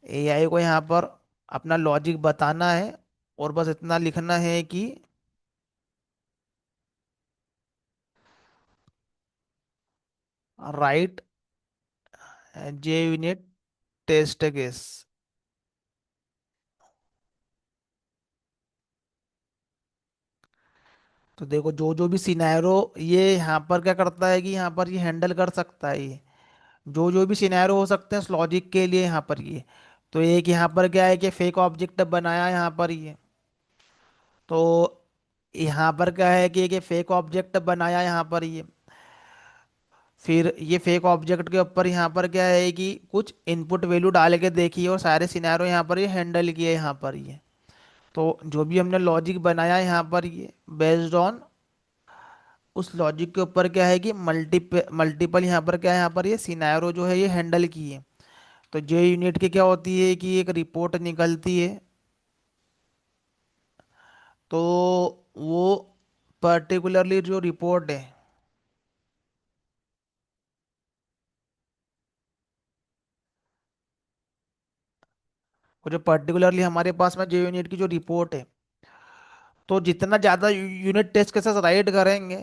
एआई को यहाँ पर अपना लॉजिक बताना है और बस इतना लिखना है कि राइट जे यूनिट टेस्ट केस। तो देखो जो जो भी सिनेरियो ये यहाँ पर क्या करता है कि यहाँ पर ये हैंडल कर सकता है ये, जो जो भी सिनेरियो हो सकते हैं उस लॉजिक के लिए यहाँ पर ये। तो एक यहाँ पर क्या है कि फेक ऑब्जेक्ट बनाया यहाँ पर ये। तो यहाँ पर क्या है कि ये फेक ऑब्जेक्ट बनाया यहाँ पर ये। फिर ये फेक ऑब्जेक्ट के ऊपर यहाँ पर क्या है कि कुछ इनपुट वैल्यू डाल के देखिए और सारे सिनेरियो यहाँ पर ये हैंडल किए यहाँ पर ये। तो जो भी हमने लॉजिक बनाया यहाँ पर ये बेस्ड ऑन उस लॉजिक के ऊपर क्या है कि मल्टीपल यहाँ पर क्या है, यहाँ पर ये सिनेरियो जो है ये हैंडल किए। तो जे यूनिट की क्या होती है कि एक रिपोर्ट निकलती है। तो वो पर्टिकुलरली जो रिपोर्ट है, वो जो पर्टिकुलरली हमारे पास में जे यूनिट की जो रिपोर्ट है, तो जितना ज़्यादा यूनिट टेस्ट केसेस राइट करेंगे,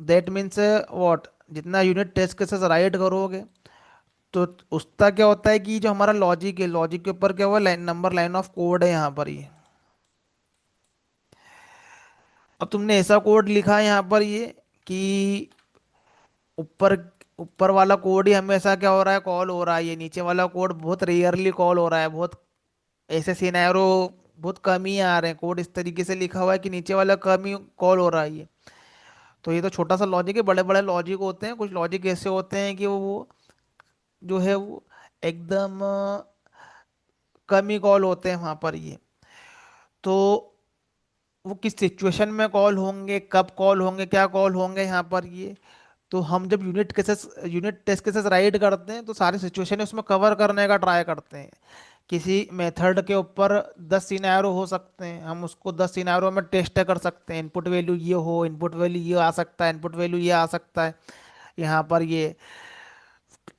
दैट मीन्स व्हाट, जितना यूनिट टेस्ट केसेस राइट करोगे तो उसका क्या होता है कि जो हमारा लॉजिक है, लॉजिक के ऊपर क्या हुआ, line number line of code है यहाँ पर ये। अब तुमने ऐसा कोड लिखा है यहाँ पर ये कि ऊपर ऊपर वाला कोड ही हमेशा क्या हो रहा है, कॉल हो रहा है, ये नीचे वाला कोड बहुत रेयरली कॉल हो रहा है। बहुत ऐसे सिनेरियो बहुत कम ही आ रहे हैं, कोड इस तरीके से लिखा हुआ है कि नीचे वाला कम ही कॉल हो रहा है ये। तो ये तो छोटा सा लॉजिक है, बड़े बड़े लॉजिक होते हैं, कुछ लॉजिक ऐसे होते हैं कि वो जो है वो एकदम कम ही कॉल होते हैं वहां पर ये। तो वो किस सिचुएशन में कॉल होंगे, कब कॉल होंगे, क्या कॉल होंगे यहाँ पर ये। तो हम जब यूनिट टेस्ट केसेस राइट करते हैं तो सारे सिचुएशन उसमें कवर करने का ट्राई करते हैं। किसी मेथड के ऊपर 10 सिनेरियो हो सकते हैं, हम उसको 10 सिनेरियो में टेस्ट कर सकते हैं। इनपुट वैल्यू ये हो, इनपुट वैल्यू ये आ सकता है, इनपुट वैल्यू ये आ सकता है यहाँ पर ये।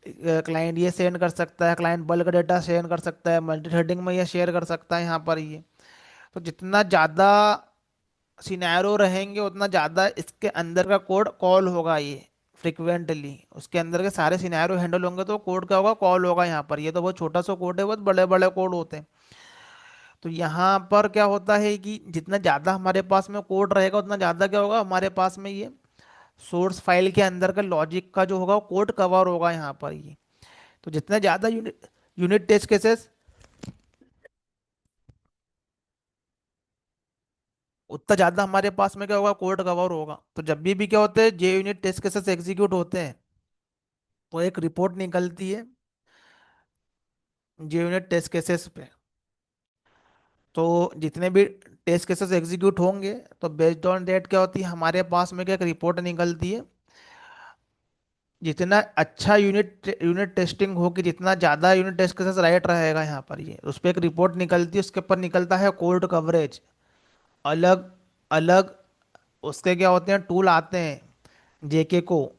क्लाइंट ये सेंड कर सकता है, क्लाइंट बल्क डेटा सेंड कर सकता है, मल्टी थ्रेडिंग में ये शेयर कर सकता है यहाँ पर ये। तो जितना ज़्यादा सिनेरियो रहेंगे उतना ज़्यादा इसके अंदर का कोड कॉल होगा ये फ्रिक्वेंटली। उसके अंदर के सारे सिनेरियो हैंडल होंगे तो कोड क्या होगा, कॉल होगा यहाँ पर। ये तो बहुत छोटा सा कोड है, बहुत बड़े बड़े कोड होते हैं। तो यहाँ पर क्या होता है कि जितना ज़्यादा हमारे पास में कोड रहेगा उतना ज़्यादा क्या होगा, हमारे पास में ये सोर्स फाइल के अंदर का लॉजिक का जो होगा कोड कवर होगा यहाँ पर ये। तो जितना ज़्यादा यूनिट यूनिट टेस्ट केसेस, उतना ज़्यादा हमारे पास में क्या होगा, कोड कवर होगा। तो जब भी क्या होते हैं, जे यूनिट टेस्ट केसेस एग्जीक्यूट होते हैं तो एक रिपोर्ट निकलती है जे यूनिट टेस्ट केसेस पे। तो जितने भी टेस्ट केसेस एग्जीक्यूट होंगे तो बेस्ड ऑन डेट क्या होती है, हमारे पास में क्या एक रिपोर्ट निकलती है। जितना अच्छा यूनिट टेस्टिंग होगी, जितना ज़्यादा यूनिट टेस्ट केसेस राइट रहेगा यहाँ पर ये, उस पर एक रिपोर्ट निकलती है, उसके ऊपर निकलता है कोड कवरेज। अलग अलग उसके क्या होते हैं, टूल आते हैं जेके को,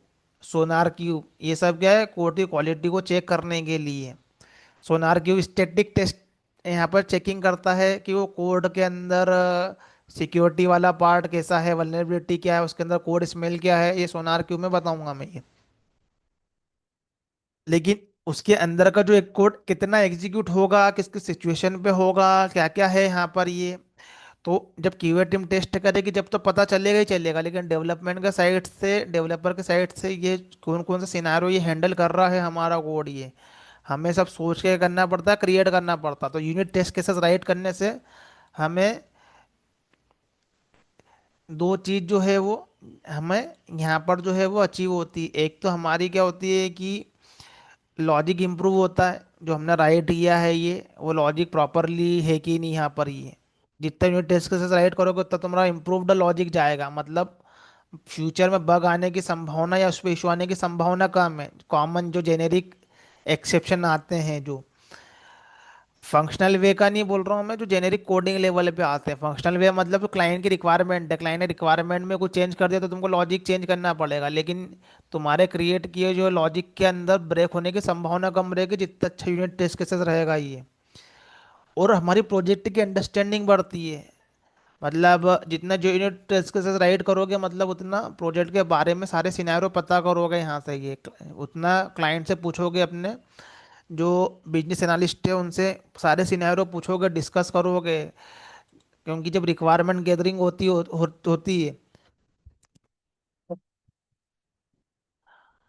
सोनार क्यूब, ये सब क्या है कोड की क्वालिटी को चेक करने के लिए। सोनार क्यूब स्टैटिक टेस्ट यहाँ पर चेकिंग करता है कि वो कोड के अंदर सिक्योरिटी वाला पार्ट कैसा है, वल्नरेबिलिटी क्या है, उसके अंदर कोड स्मेल क्या है, ये सोनार क्यूब में बताऊंगा मैं ये। लेकिन उसके अंदर का जो एक कोड कितना एग्जीक्यूट होगा, किस किस सिचुएशन पे होगा, क्या क्या है यहाँ पर ये, तो जब क्यूए टीम टेस्ट करेगी जब तो पता चलेगा ही चलेगा। लेकिन डेवलपमेंट के साइड से, डेवलपर के साइड से ये कौन कौन सा सिनारियो ये हैंडल कर रहा है हमारा कोड ये, हमें सब सोच के करना पड़ता है, क्रिएट करना पड़ता है। तो यूनिट टेस्ट केसेस राइट करने से हमें दो चीज जो है वो हमें यहाँ पर जो है वो अचीव होती है। एक तो हमारी क्या होती है कि लॉजिक इम्प्रूव होता है, जो हमने राइट किया है ये वो लॉजिक प्रॉपरली है कि नहीं यहाँ पर ये। जितना यूनिट टेस्ट केसेस राइट करोगे उतना तुम्हारा इम्प्रूव्ड लॉजिक जाएगा, मतलब फ्यूचर में बग आने की संभावना या उस पर इशू आने की संभावना कम है। कॉमन जो जेनेरिक एक्सेप्शन आते हैं, जो फंक्शनल वे का नहीं बोल रहा हूँ मैं, जो जेनेरिक कोडिंग लेवल पे आते हैं। फंक्शनल वे मतलब क्लाइंट की रिक्वायरमेंट है, क्लाइंट ने रिक्वायरमेंट में कुछ चेंज कर दिया तो तुमको लॉजिक चेंज करना पड़ेगा। लेकिन तुम्हारे क्रिएट किए जो लॉजिक के अंदर ब्रेक होने की संभावना कम रहेगी जितना अच्छा यूनिट टेस्ट केसेस रहेगा ये। और हमारी प्रोजेक्ट की अंडरस्टैंडिंग बढ़ती है, मतलब जितना जो यूनिट टेस्ट केसेस राइट करोगे मतलब उतना प्रोजेक्ट के बारे में सारे सिनेरियो पता करोगे यहाँ से ये। उतना क्लाइंट से पूछोगे, अपने जो बिजनेस एनालिस्ट है उनसे सारे सिनेरियो पूछोगे, डिस्कस करोगे। क्योंकि जब रिक्वायरमेंट गैदरिंग होती है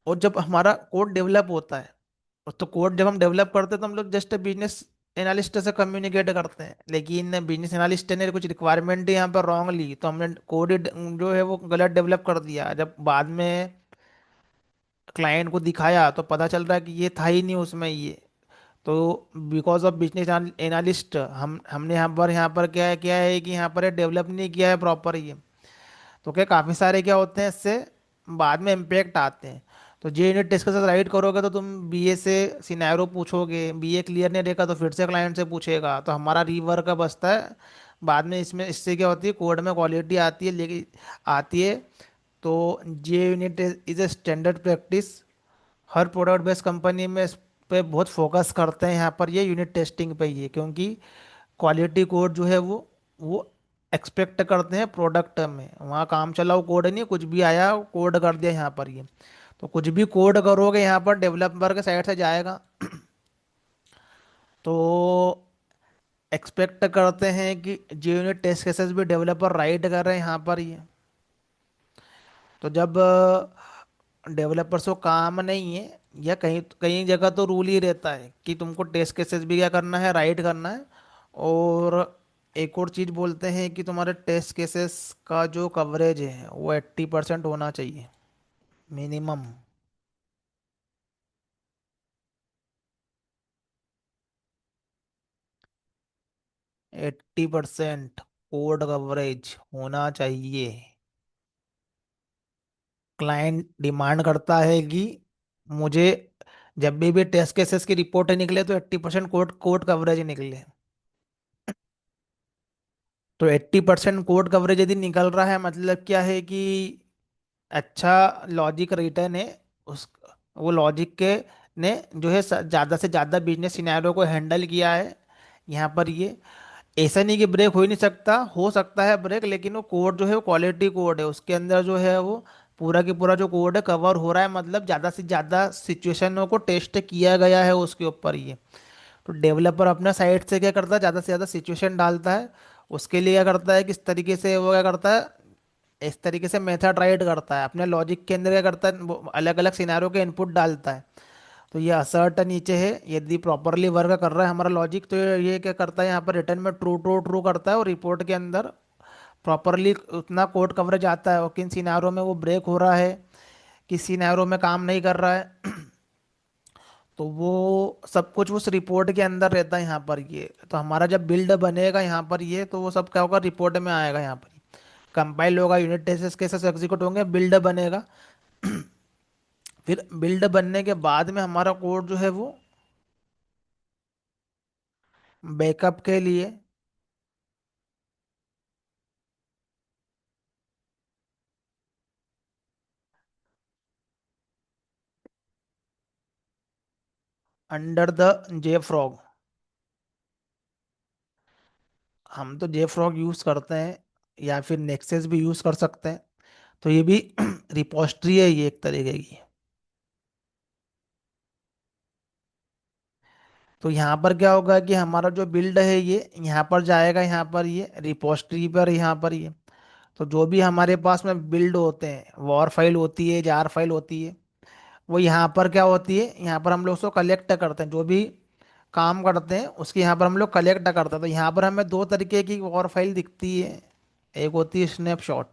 और जब हमारा कोड डेवलप होता है तो कोड जब हम डेवलप करते हैं तो हम लोग जस्ट बिजनेस एनालिस्ट से कम्युनिकेट करते हैं, लेकिन बिजनेस एनालिस्ट ने कुछ रिक्वायरमेंट यहाँ पर रॉन्ग ली तो हमने कोड जो है वो गलत डेवलप कर दिया। जब बाद में क्लाइंट को दिखाया तो पता चल रहा है कि ये था ही नहीं उसमें ये। तो बिकॉज ऑफ बिजनेस एनालिस्ट हमने यहाँ पर क्या किया है कि यहाँ पर डेवलप नहीं किया है प्रॉपर ये। तो क्या काफ़ी सारे क्या होते हैं इससे बाद में इम्पेक्ट आते हैं। तो जे यूनिट टेस्ट के साथ राइट करोगे तो तुम बीए से सिनेरियो पूछोगे, बीए क्लियर नहीं रहेगा तो फिर से क्लाइंट से पूछेगा, तो हमारा रीवर्क का बचता है। बाद में इसमें इससे क्या होती है कोड में क्वालिटी आती है, लेकिन आती है। तो JUnit is a standard practice. हर प्रोडक्ट बेस्ड कंपनी में इस पे बहुत फोकस करते हैं यहाँ पर ये यूनिट टेस्टिंग पे ही है, क्योंकि क्वालिटी कोड जो है वो एक्सपेक्ट करते हैं प्रोडक्ट में। वहाँ काम चलाओ कोड नहीं, कुछ भी आया कोड कर दिया यहाँ पर ये। तो कुछ भी कोड करोगे यहाँ पर डेवलपर के साइड से जाएगा। तो एक्सपेक्ट करते हैं कि जो यूनिट टेस्ट केसेस भी डेवलपर राइट कर रहे हैं यहाँ पर ये। तो जब डेवलपर्स को काम नहीं है, या कहीं कहीं जगह तो रूल ही रहता है कि तुमको टेस्ट केसेस भी क्या करना है, राइट करना है। और एक और चीज़ बोलते हैं कि तुम्हारे टेस्ट केसेस का जो कवरेज है वो 80% होना चाहिए मिनिमम। 80% कोड कवरेज होना चाहिए। क्लाइंट डिमांड करता है कि मुझे जब भी टेस्ट केसेस की रिपोर्ट निकले तो 80% कोड कोड कवरेज निकले। तो 80% कोड कवरेज यदि निकल रहा है मतलब क्या है कि अच्छा लॉजिक रिटर्न है उस, वो लॉजिक के ने जो है ज़्यादा से ज़्यादा बिजनेस सिनेरियो को हैंडल किया है यहाँ पर ये। ऐसा नहीं कि ब्रेक हो ही नहीं सकता, हो सकता है ब्रेक, लेकिन वो कोड जो है वो क्वालिटी कोड है, उसके अंदर जो है वो पूरा की पूरा जो कोड है कवर हो रहा है, मतलब ज़्यादा से ज़्यादा सिचुएशनों को टेस्ट किया गया है उसके ऊपर ये। तो डेवलपर अपना साइड से क्या करता है, ज़्यादा से ज़्यादा सिचुएशन डालता है। उसके लिए क्या करता है, किस तरीके से वो क्या करता है, इस तरीके से मेथड राइट करता है अपने लॉजिक के अंदर क्या करता है, अलग अलग सिनारियों के इनपुट डालता है। तो ये असर्ट नीचे है, यदि प्रॉपरली वर्क कर रहा है हमारा लॉजिक तो ये क्या करता है यहाँ पर रिटर्न में ट्रू ट्रू ट्रू करता है, और रिपोर्ट के अंदर प्रॉपरली उतना कोड कवरेज आता है और किन सिनारियों में वो ब्रेक हो रहा है, किस सिनारियों में काम नहीं कर रहा है। तो वो सब कुछ उस रिपोर्ट के अंदर रहता है यहाँ पर ये। तो हमारा जब बिल्ड बनेगा यहाँ पर ये, तो वो सब क्या होगा रिपोर्ट में आएगा यहाँ पर। कंपाइल होगा, यूनिट टेस्ट केसेस एग्जीक्यूट होंगे, बिल्ड बनेगा। फिर बिल्ड बनने के बाद में हमारा कोड जो है वो बैकअप के लिए अंडर द जे फ्रॉग। हम तो जे फ्रॉग यूज करते हैं, या फिर नेक्सस भी यूज कर सकते हैं। तो ये भी रिपोस्ट्री है ये एक तरीके की। तो यहाँ पर क्या होगा कि हमारा जो बिल्ड है ये यहाँ पर जाएगा, यहाँ पर ये रिपोस्ट्री पर, यहाँ पर ये। तो जो भी हमारे पास में बिल्ड होते हैं, वॉर फाइल होती है, जार फाइल होती है, वो यहाँ पर क्या होती है, यहाँ पर हम लोग उसको कलेक्ट करते हैं। जो भी काम करते हैं उसकी यहाँ पर हम लोग कलेक्ट करते हैं। तो यहाँ पर हमें दो तरीके की वॉर फाइल दिखती है। एक होती है स्नैपशॉट।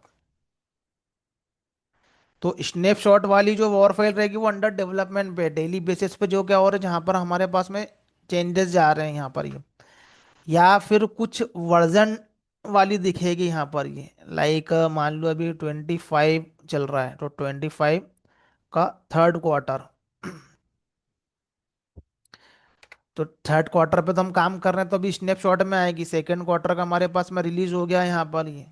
तो स्नैपशॉट वाली जो वॉर फाइल रहेगी वो अंडर डेवलपमेंट पे डेली बेसिस पे जो क्या हो रहा है, जहाँ पर हमारे पास में चेंजेस जा रहे हैं यहाँ पर ये। या फिर कुछ वर्जन वाली दिखेगी यहाँ पर ये, लाइक मान लो अभी 25 चल रहा है, तो 25 का थर्ड क्वार्टर। तो थर्ड क्वार्टर पे तो हम काम कर रहे हैं, तो अभी स्नैपशॉट में आएगी सेकंड क्वार्टर का हमारे पास में रिलीज हो गया है यहाँ पर ये।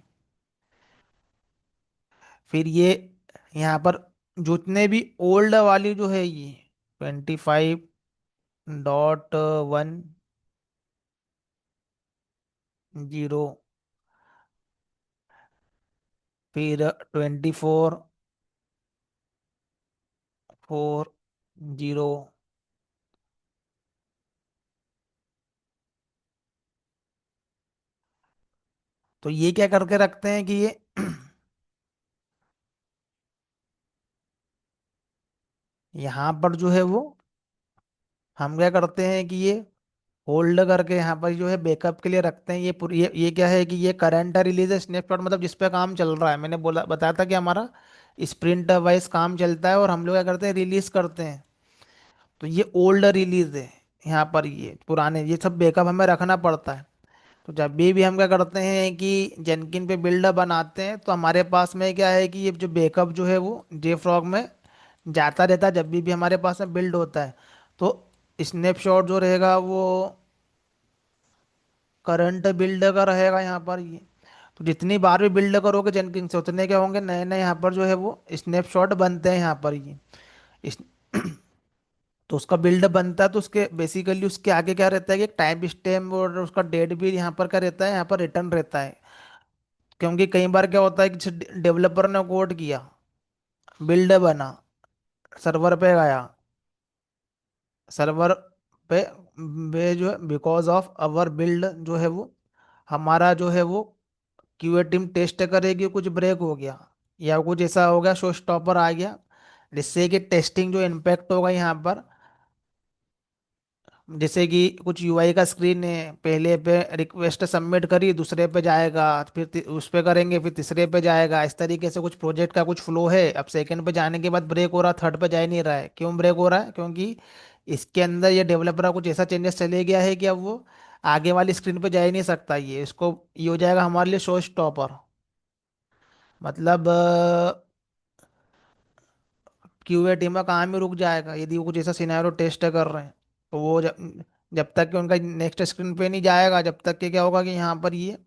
फिर ये यहाँ पर जितने भी ओल्ड वाली जो है ये 25.1 जीरो, फिर 24.4 जीरो। तो ये क्या करके रखते हैं कि ये यहाँ पर जो है वो हम क्या करते हैं कि ये होल्ड करके यहाँ पर जो है बैकअप के लिए रखते हैं। ये पूरी ये क्या है कि ये करंट रिलीज स्नैपशॉट, मतलब जिस पे काम चल रहा है। मैंने बोला बताया था कि हमारा स्प्रिंट वाइज काम चलता है और हम लोग क्या करते हैं, रिलीज करते हैं। तो ये ओल्ड रिलीज है यहाँ पर, ये पुराने, ये सब बैकअप हमें रखना पड़ता है। तो जब भी हम क्या करते हैं कि जेनकिन पे बिल्डर बनाते हैं, तो हमारे पास में क्या है कि ये जो बैकअप जो है वो जेफ्रॉग में जाता रहता है जब भी हमारे पास में बिल्ड होता है। तो स्नैपशॉट जो रहेगा वो करंट बिल्ड का रहेगा यहाँ पर ये। तो जितनी बार भी बिल्ड करोगे जेनकिन से, उतने क्या होंगे, नए नए यहाँ पर जो है वो स्नैपशॉट बनते हैं यहाँ पर ये। इस, तो उसका बिल्ड बनता है, तो उसके बेसिकली उसके आगे क्या रहता है कि एक टाइम स्टैम्प और उसका डेट भी यहाँ पर क्या रहता है, यहाँ पर रिटर्न रहता है। क्योंकि कई बार क्या होता है कि डेवलपर ने कोड किया, बिल्ड बना, सर्वर पे गया, सर्वर पे जो है बिकॉज ऑफ अवर बिल्ड जो है वो, हमारा जो है वो क्यूए टीम टेस्ट करेगी, कुछ ब्रेक हो गया या कुछ ऐसा हो गया, शो स्टॉपर आ गया, जिससे कि टेस्टिंग जो इम्पेक्ट होगा यहाँ पर। जैसे कि कुछ यूआई का स्क्रीन है, पहले पे रिक्वेस्ट सबमिट करी, दूसरे पे जाएगा, फिर उस पे करेंगे, फिर तीसरे पे जाएगा, इस तरीके से कुछ प्रोजेक्ट का कुछ फ्लो है। अब सेकंड पे जाने के बाद ब्रेक हो रहा, थर्ड पे जा ही नहीं रहा है। क्यों ब्रेक हो रहा है? क्योंकि इसके अंदर ये डेवलपर का कुछ ऐसा चेंजेस चले गया है कि अब वो आगे वाली स्क्रीन पे जा ही नहीं सकता। ये इसको ये हो जाएगा हमारे लिए शो स्टॉपर। मतलब क्यूए टीम का काम ही रुक जाएगा यदि वो कुछ ऐसा सिनेरियो टेस्ट कर रहे हैं। तो वो जब जब तक कि उनका नेक्स्ट स्क्रीन पे नहीं जाएगा, जब तक कि क्या होगा कि यहाँ पर ये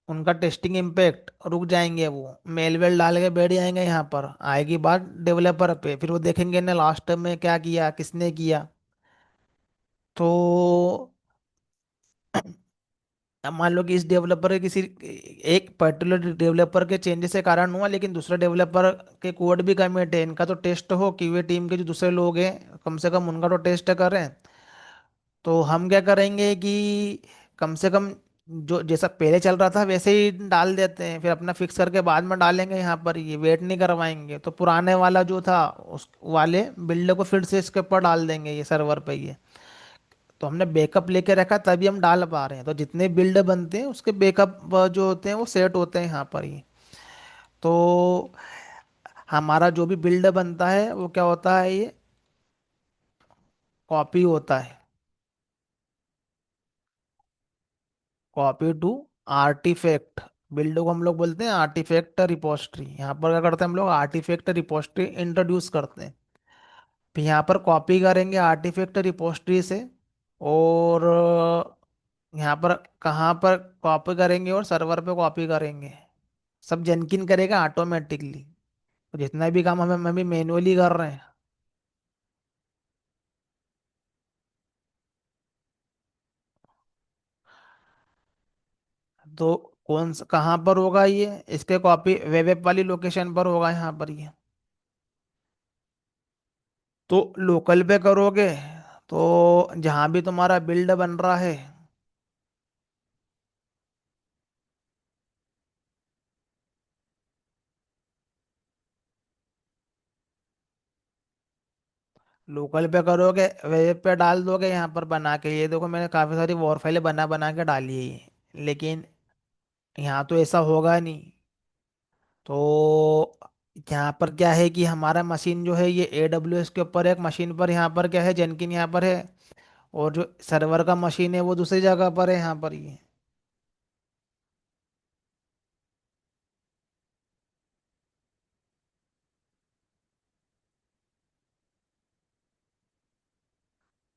उनका टेस्टिंग इम्पेक्ट रुक जाएंगे। वो मेल वेल डाल के बैठ जाएंगे, यहाँ पर आएगी बात डेवलपर पे, फिर वो देखेंगे ना लास्ट में क्या किया, किसने किया। तो अब मान लो कि इस डेवलपर के किसी एक पर्टिकुलर डेवलपर के चेंजेस के कारण हुआ, लेकिन दूसरे डेवलपर के कोड भी कमिट है, इनका तो टेस्ट हो, क्यूए टीम के जो दूसरे लोग हैं कम से कम उनका तो टेस्ट करें। तो हम क्या करेंगे कि कम से कम जो जैसा पहले चल रहा था वैसे ही डाल देते हैं, फिर अपना फिक्स करके बाद में डालेंगे यहाँ पर, ये वेट नहीं करवाएंगे। तो पुराने वाला जो था उस वाले बिल्ड को फिर से इसके ऊपर डाल देंगे ये सर्वर पे ये। तो हमने बैकअप लेके रखा तभी हम डाल पा रहे हैं। तो जितने बिल्ड बनते हैं उसके बैकअप जो होते हैं वो सेट होते हैं यहाँ पर ही। तो हमारा जो भी बिल्ड बनता है वो क्या होता है, ये कॉपी होता है, कॉपी टू आर्टिफैक्ट। बिल्ड को हम लोग बोलते हैं आर्टिफैक्ट रिपोजिटरी। यहाँ पर क्या करते हैं हम लोग, आर्टिफैक्ट रिपोजिटरी इंट्रोड्यूस करते हैं। फिर यहाँ पर कॉपी करेंगे आर्टिफैक्ट रिपोजिटरी से। और यहाँ पर कहाँ पर कॉपी करेंगे, और सर्वर पे कॉपी करेंगे। सब जेनकिन करेगा ऑटोमेटिकली। तो जितना भी काम हमें हम भी मैनुअली कर रहे हैं। तो कहाँ पर होगा ये, इसके कॉपी वेब ऐप वाली लोकेशन पर होगा यहाँ पर ये। तो लोकल पे करोगे तो जहाँ भी तुम्हारा बिल्ड बन रहा है, लोकल पे करोगे, वेब पे डाल दोगे यहाँ पर बना के। ये देखो मैंने काफ़ी सारी वॉर फाइलें बना बना के डाली है ये, लेकिन यहाँ तो ऐसा होगा नहीं। तो यहाँ पर क्या है कि हमारा मशीन जो है ये AWS के ऊपर है, एक मशीन पर यहाँ पर क्या है, जेनकिन यहाँ पर है। और जो सर्वर का मशीन है वो दूसरी जगह पर है यहाँ पर ये।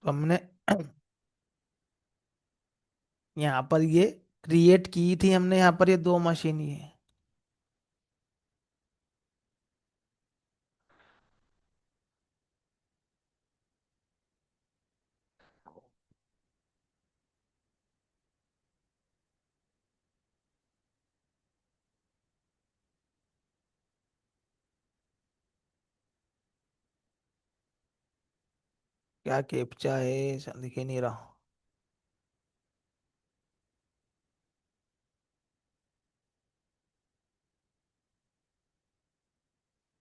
तो हमने यहाँ पर ये क्रिएट की थी हमने, यहाँ पर ये दो मशीन ये। क्या कैप्चा है, दिख ही नहीं रहा।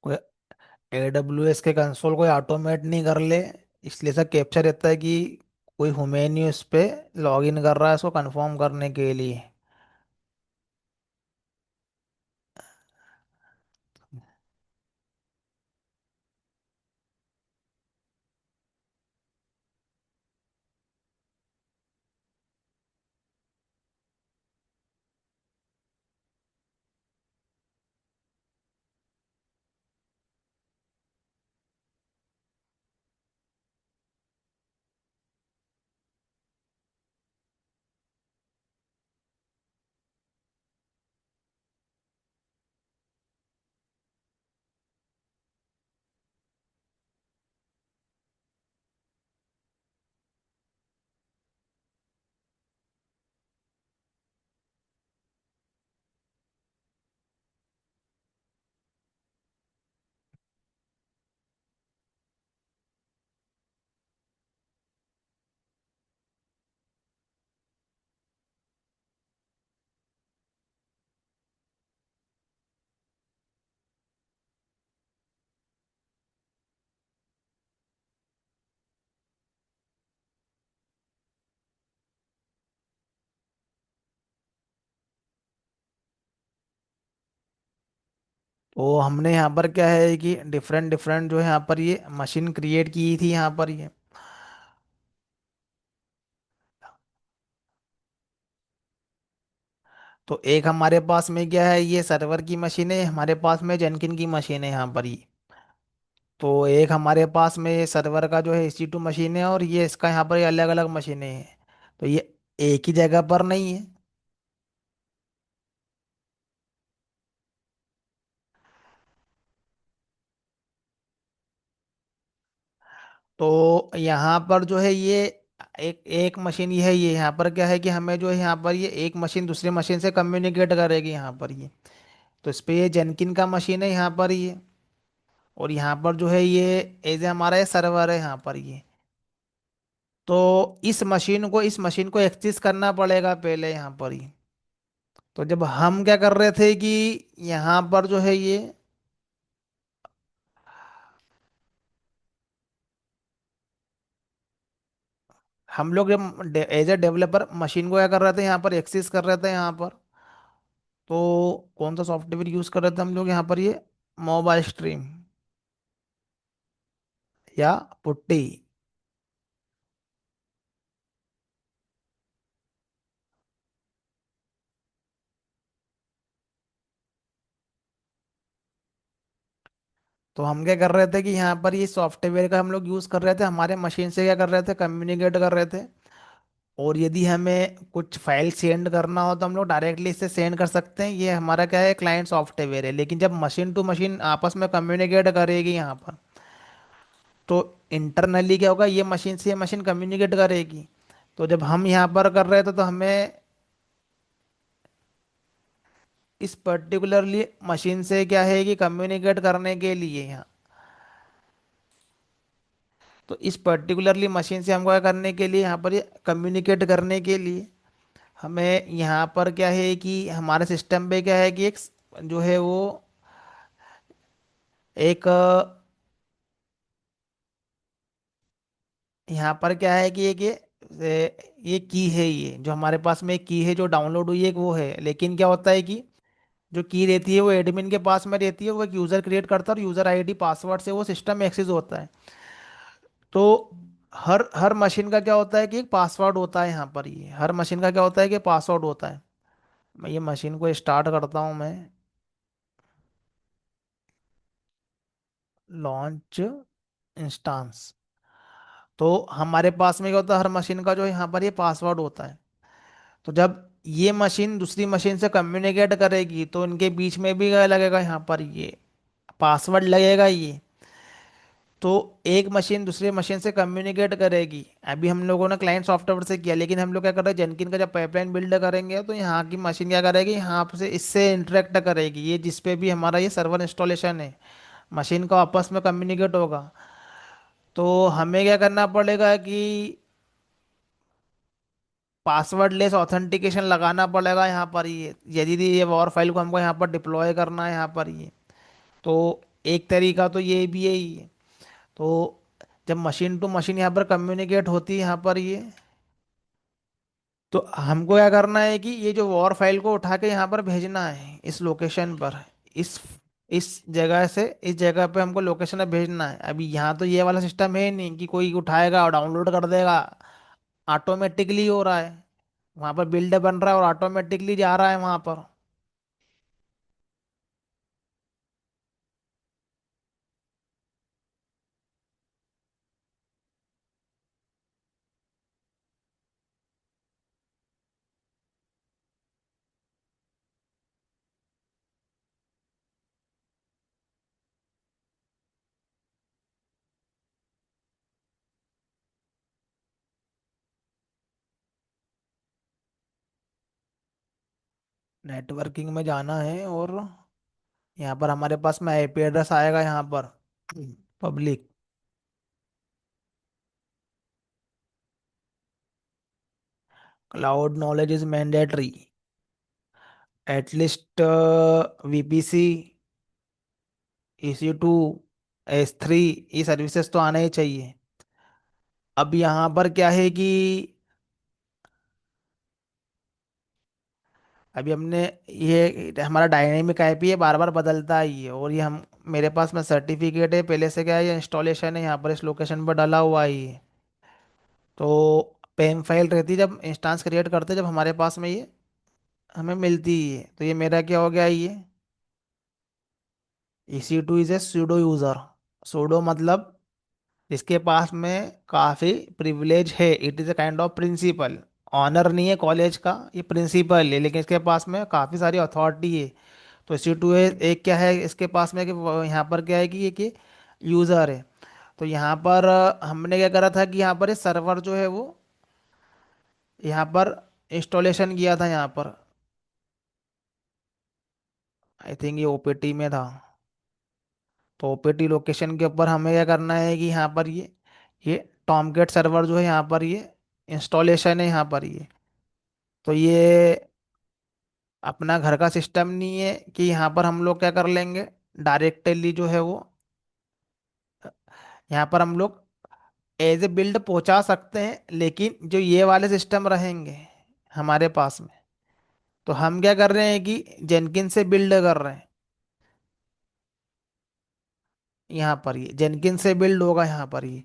कोई AWS के कंसोल कोई ऑटोमेट नहीं कर ले, इसलिए सर कैप्चर रहता है कि कोई ह्यूमन ही उस पे लॉग इन कर रहा है उसको कंफर्म करने के लिए। तो हमने यहाँ पर क्या है कि डिफरेंट डिफरेंट जो है यहाँ पर ये मशीन क्रिएट की थी यहाँ पर ये। तो एक हमारे पास में क्या है, ये सर्वर की मशीन है, हमारे पास में जेनकिन की मशीन है यहाँ पर ये। तो एक हमारे पास में ये सर्वर का जो है EC2 मशीन है, और ये इसका यहाँ पर ये अलग अलग मशीनें हैं। तो ये एक ही जगह पर नहीं है। तो यहाँ पर जो है ये एक एक मशीन ये है, ये यहाँ पर क्या है कि हमें जो है यहाँ पर ये एक मशीन दूसरी मशीन से कम्युनिकेट करेगी यहाँ पर ये। तो इस पे ये जेनकिन का मशीन है यहाँ पर ये। और यहाँ पर जो है ये एज ए हमारा ये सर्वर है यहाँ पर ये। तो इस मशीन को एक्सेस करना पड़ेगा पहले यहाँ पर ही। तो जब हम क्या कर रहे थे कि यहाँ पर जो है ये हम लोग एज ए डेवलपर मशीन को क्या कर रहे थे, यहाँ पर एक्सेस कर रहे थे यहाँ पर। तो कौन सा सॉफ्टवेयर यूज कर रहे थे हम लोग यहाँ पर ये, मोबाइल स्ट्रीम या पुट्टी। तो हम क्या कर रहे थे कि यहाँ पर ये सॉफ्टवेयर का हम लोग यूज कर रहे थे, हमारे मशीन से क्या कर रहे थे, कम्युनिकेट कर रहे थे। और यदि हमें कुछ फाइल सेंड करना हो तो हम लोग डायरेक्टली इससे सेंड कर सकते हैं, ये हमारा क्या है, क्लाइंट सॉफ्टवेयर है। लेकिन जब मशीन टू मशीन आपस में कम्युनिकेट करेगी यहाँ पर, तो इंटरनली क्या होगा, ये मशीन से ये मशीन कम्युनिकेट करेगी। तो जब हम यहाँ पर कर रहे थे तो हमें इस पर्टिकुलरली मशीन से क्या है कि कम्युनिकेट करने के लिए यहाँ, तो इस पर्टिकुलरली मशीन से हमको क्या करने के लिए, यहाँ पर ये कम्युनिकेट करने के लिए हमें यहाँ पर क्या है कि हमारे सिस्टम पे क्या है कि एक जो है वो एक यहाँ पर क्या है कि एक ये की है, ये जो हमारे पास में एक की है जो डाउनलोड हुई है एक वो है। लेकिन क्या होता है कि जो की रहती है वो एडमिन के पास में रहती है, वो एक यूज़र क्रिएट करता है और यूज़र आईडी पासवर्ड से वो सिस्टम में एक्सेस होता है। तो हर हर मशीन का क्या होता है कि एक पासवर्ड होता है यहाँ पर, ये हर मशीन का क्या होता है कि पासवर्ड होता है। मैं ये मशीन को स्टार्ट करता हूँ मैं, लॉन्च इंस्टांस। तो हमारे पास में क्या होता है, हर मशीन का जो है यहाँ पर ये पासवर्ड होता है। तो जब ये मशीन दूसरी मशीन से कम्युनिकेट करेगी तो इनके बीच में भी क्या लगेगा, यहाँ पर ये पासवर्ड लगेगा ये। तो एक मशीन दूसरे मशीन से कम्युनिकेट करेगी। अभी हम लोगों ने क्लाइंट सॉफ्टवेयर से किया, लेकिन हम लोग क्या कर रहे हैं, जेनकिन का जब पाइपलाइन बिल्ड करेंगे तो यहाँ की मशीन क्या करेगी, यहाँ से इससे इंटरेक्ट करेगी, ये जिस पे भी हमारा ये सर्वर इंस्टॉलेशन है, मशीन का आपस में कम्युनिकेट होगा। तो हमें क्या करना पड़ेगा कि पासवर्ड लेस ऑथेंटिकेशन लगाना पड़ेगा यहाँ पर ये, यदि ये वॉर फाइल को हमको यहाँ पर डिप्लॉय करना है यहाँ पर ये। तो एक तरीका तो ये भी है ही है। तो जब मशीन टू मशीन यहाँ पर कम्युनिकेट होती है यहाँ पर ये, तो हमको क्या करना है कि ये जो वॉर फाइल को उठा के यहाँ पर भेजना है इस लोकेशन पर, इस इस जगह से इस जगह पे हमको लोकेशन पे भेजना है। अभी यहाँ तो ये वाला सिस्टम है नहीं कि कोई उठाएगा और डाउनलोड कर देगा, ऑटोमेटिकली हो रहा है। वहाँ पर बिल्ड बन रहा है और ऑटोमेटिकली जा रहा है वहाँ पर। नेटवर्किंग में जाना है और यहाँ पर हमारे पास में आईपी एड्रेस आएगा यहाँ पर public. Cloud knowledge is mandatory, at least VPC, EC2, S3, ये सर्विसेज तो आना ही चाहिए। अब यहाँ पर क्या है कि अभी हमने ये हमारा डायनेमिक आईपी है, बार बार बदलता है ये, और ये हम मेरे पास में सर्टिफिकेट है पहले से, क्या है, ये इंस्टॉलेशन है यहाँ पर इस लोकेशन पर डाला हुआ है ये। तो पेम फाइल रहती है जब इंस्टांस क्रिएट करते हैं, जब हमारे पास में ये हमें मिलती है, तो ये मेरा क्या हो गया ये, EC2 is a sudo user. Sudo मतलब इसके पास में काफी प्रिविलेज है, it is a kind of principle. Owner नहीं है कॉलेज का, ये प्रिंसिपल है, लेकिन इसके पास में काफी सारी अथॉरिटी है। तो EC2 है एक, क्या है इसके पास में कि यहाँ पर क्या है कि ये कि यूजर है। तो यहाँ पर हमने क्या करा था कि यहाँ पर सर्वर जो है वो यहाँ पर इंस्टॉलेशन किया था यहाँ पर। आई थिंक ये ओपीटी में था। तो ओपीटी लोकेशन के ऊपर हमें क्या करना है कि यहाँ पर ये टॉमकेट सर्वर जो है यहाँ पर ये इंस्टॉलेशन है यहाँ पर ये। तो ये अपना घर का सिस्टम नहीं है कि यहाँ पर हम लोग क्या कर लेंगे, डायरेक्टली जो है वो यहाँ पर हम लोग एज ए बिल्ड पहुंचा सकते हैं, लेकिन जो ये वाले सिस्टम रहेंगे हमारे पास में, तो हम क्या कर रहे हैं कि जेनकिन से बिल्ड कर रहे हैं। यहाँ पर ये जेनकिन से बिल्ड होगा यहाँ पर ये।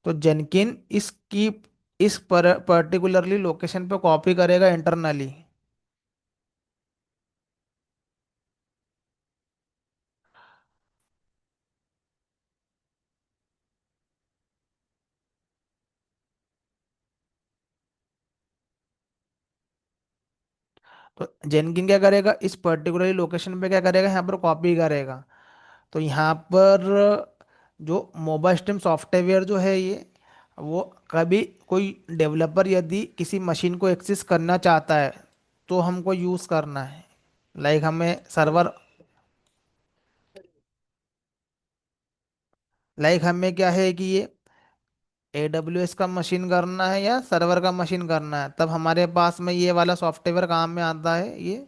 तो जेनकिन इसकी इस पर्टिकुलरली लोकेशन पे कॉपी करेगा इंटरनली। तो जेनकिन क्या करेगा, इस पर्टिकुलरली लोकेशन पे क्या करेगा, यहाँ पर कॉपी करेगा। तो यहाँ पर जो मोबाइल स्ट्रीम सॉफ्टवेयर जो है ये, वो कभी कोई डेवलपर यदि किसी मशीन को एक्सेस करना चाहता है तो हमको यूज़ करना है। लाइक हमें सर्वर, लाइक हमें क्या है कि ये AWS का मशीन करना है या सर्वर का मशीन करना है, तब हमारे पास में ये वाला सॉफ्टवेयर काम में आता है, ये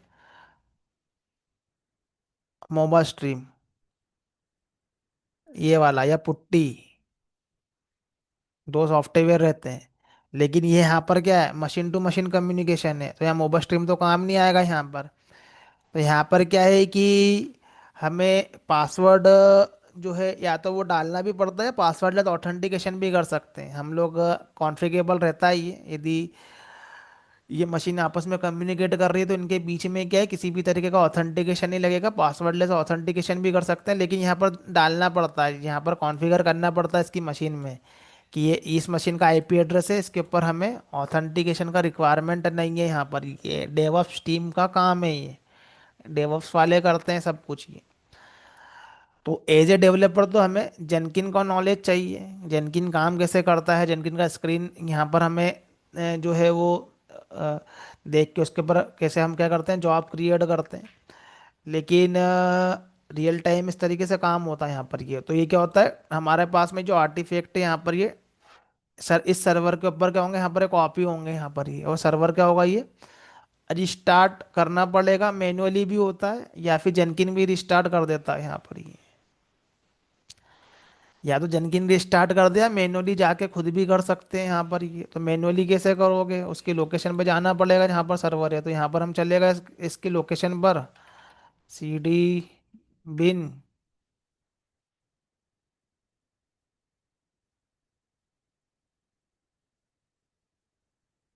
मोबा स्ट्रीम, ये वाला या पुट्टी, दो सॉफ्टवेयर रहते हैं। लेकिन ये यहाँ पर क्या है, मशीन टू मशीन कम्युनिकेशन है, तो यहाँ मोबा स्ट्रीम तो काम नहीं आएगा यहाँ पर। तो यहाँ पर क्या है कि हमें पासवर्ड जो है या तो वो डालना भी पड़ता है, पासवर्ड या तो ऑथेंटिकेशन भी कर सकते हैं हम लोग। कॉन्फ़िगरेबल रहता है ये, यदि ये मशीन आपस में कम्युनिकेट कर रही है तो इनके बीच में क्या है, किसी भी तरीके का ऑथेंटिकेशन नहीं लगेगा, पासवर्डलेस ऑथेंटिकेशन भी कर सकते हैं, लेकिन यहाँ पर डालना पड़ता है, यहाँ पर कॉन्फ़िगर करना पड़ता है इसकी मशीन में कि ये इस मशीन का आईपी एड्रेस है, इसके ऊपर हमें ऑथेंटिकेशन का रिक्वायरमेंट नहीं है। यहाँ पर ये डेवऑप्स टीम का काम है, ये डेवऑप्स वाले करते हैं सब कुछ ये। तो एज ए डेवलपर तो हमें जेनकिन का नॉलेज चाहिए, जेनकिन काम कैसे करता है, जेनकिन का स्क्रीन यहाँ पर हमें जो है वो अ, देख के उसके ऊपर कैसे हम क्या करते हैं, जॉब क्रिएट करते हैं। लेकिन रियल टाइम इस तरीके से काम होता है यहाँ पर ये। तो ये क्या होता है, हमारे पास में जो आर्टिफैक्ट है यहाँ पर ये सर, इस सर्वर के ऊपर क्या होंगे, यहाँ पर कॉपी होंगे यहाँ पर ये, और सर्वर क्या होगा ये रिस्टार्ट करना पड़ेगा, मैन्युअली भी होता है या फिर जेनकिन भी रिस्टार्ट कर देता है यहाँ पर ये। या तो जेनकिन रिस्टार्ट कर दिया, मैनुअली जाके खुद भी कर सकते हैं यहाँ पर। ये तो मैनुअली कैसे करोगे, उसकी लोकेशन पे जाना पड़ेगा जहाँ पर सर्वर है। तो यहाँ पर हम चलेगा इसकी लोकेशन पर, सी डी बिन।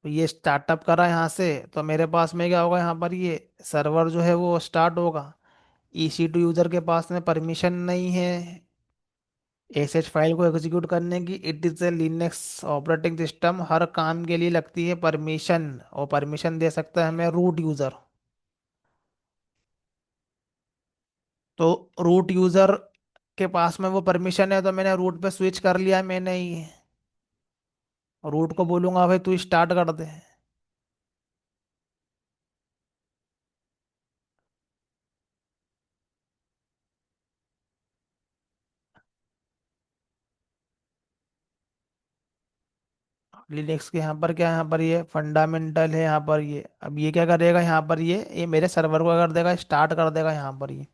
तो ये स्टार्टअप करा यहाँ से, तो मेरे पास में क्या होगा यहाँ पर, ये सर्वर जो है वो स्टार्ट होगा। EC2 यूजर के पास में परमिशन नहीं है एसएच फाइल को एग्जीक्यूट करने की। It is a Linux operating system, हर काम के लिए लगती है परमिशन, और परमिशन दे सकता है हमें रूट यूजर। तो रूट यूजर के पास में वो परमिशन है, तो मैंने रूट पे स्विच कर लिया मैंने ही। रूट को बोलूंगा भाई तू स्टार्ट कर दे। लिनक्स के यहाँ पर क्या है, यहाँ पर ये फंडामेंटल है यहाँ पर। ये अब ये क्या करेगा यहाँ पर, ये मेरे सर्वर को कर देगा, स्टार्ट कर देगा यहाँ पर ये।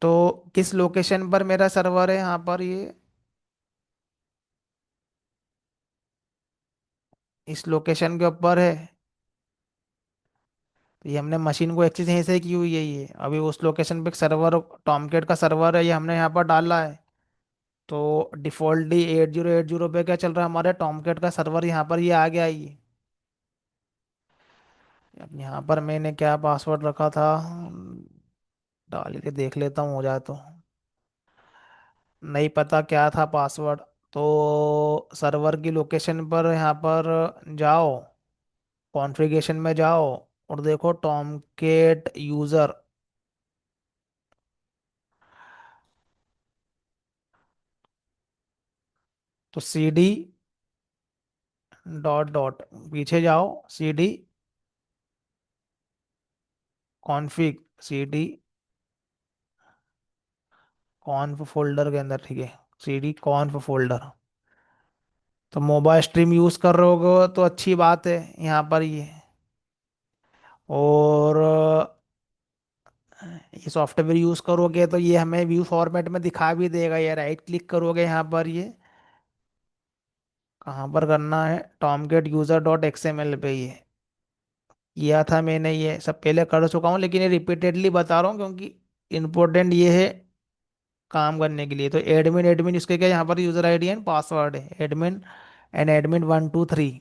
तो किस लोकेशन पर मेरा सर्वर है यहाँ पर, ये इस लोकेशन के ऊपर है। तो ये हमने मशीन को एक्सेस यहीं से की हुई है। ये अभी उस लोकेशन पे सर्वर, टॉमकेट का सर्वर है, ये हमने यहाँ पर डाला है। तो डिफॉल्टली 8080 पे क्या चल रहा है, हमारे टॉमकेट का सर्वर यहाँ पर ये आ गया ये। अब यहाँ पर मैंने क्या पासवर्ड रखा था, डाल के देख लेता हूँ हो जाए तो। नहीं पता क्या था पासवर्ड। तो सर्वर की लोकेशन पर यहाँ पर जाओ, कॉन्फ़िगरेशन में जाओ, और देखो टॉमकेट यूज़र। तो सी डी डॉट डॉट पीछे जाओ, C D config, C D conf folder के अंदर, ठीक है, सी डी कॉन्फ फोल्डर। तो मोबाइल स्ट्रीम यूज़ कर रहे हो तो अच्छी बात है यहाँ पर ये। और ये सॉफ्टवेयर यूज़ करोगे तो ये हमें व्यू फॉर्मेट में दिखा भी देगा। ये राइट क्लिक करोगे यहाँ पर, ये कहाँ पर करना है, टॉमकेट यूज़र डॉट एक्सएमएल पे ये किया था मैंने। ये सब पहले कर चुका हूँ, लेकिन ये रिपीटेडली बता रहा हूँ क्योंकि इम्पोर्टेंट ये है काम करने के लिए। तो एडमिन एडमिन इसके क्या, यहाँ पर यूज़र आईडी एंड पासवर्ड है, एडमिन एंड एडमिन 1 2 3।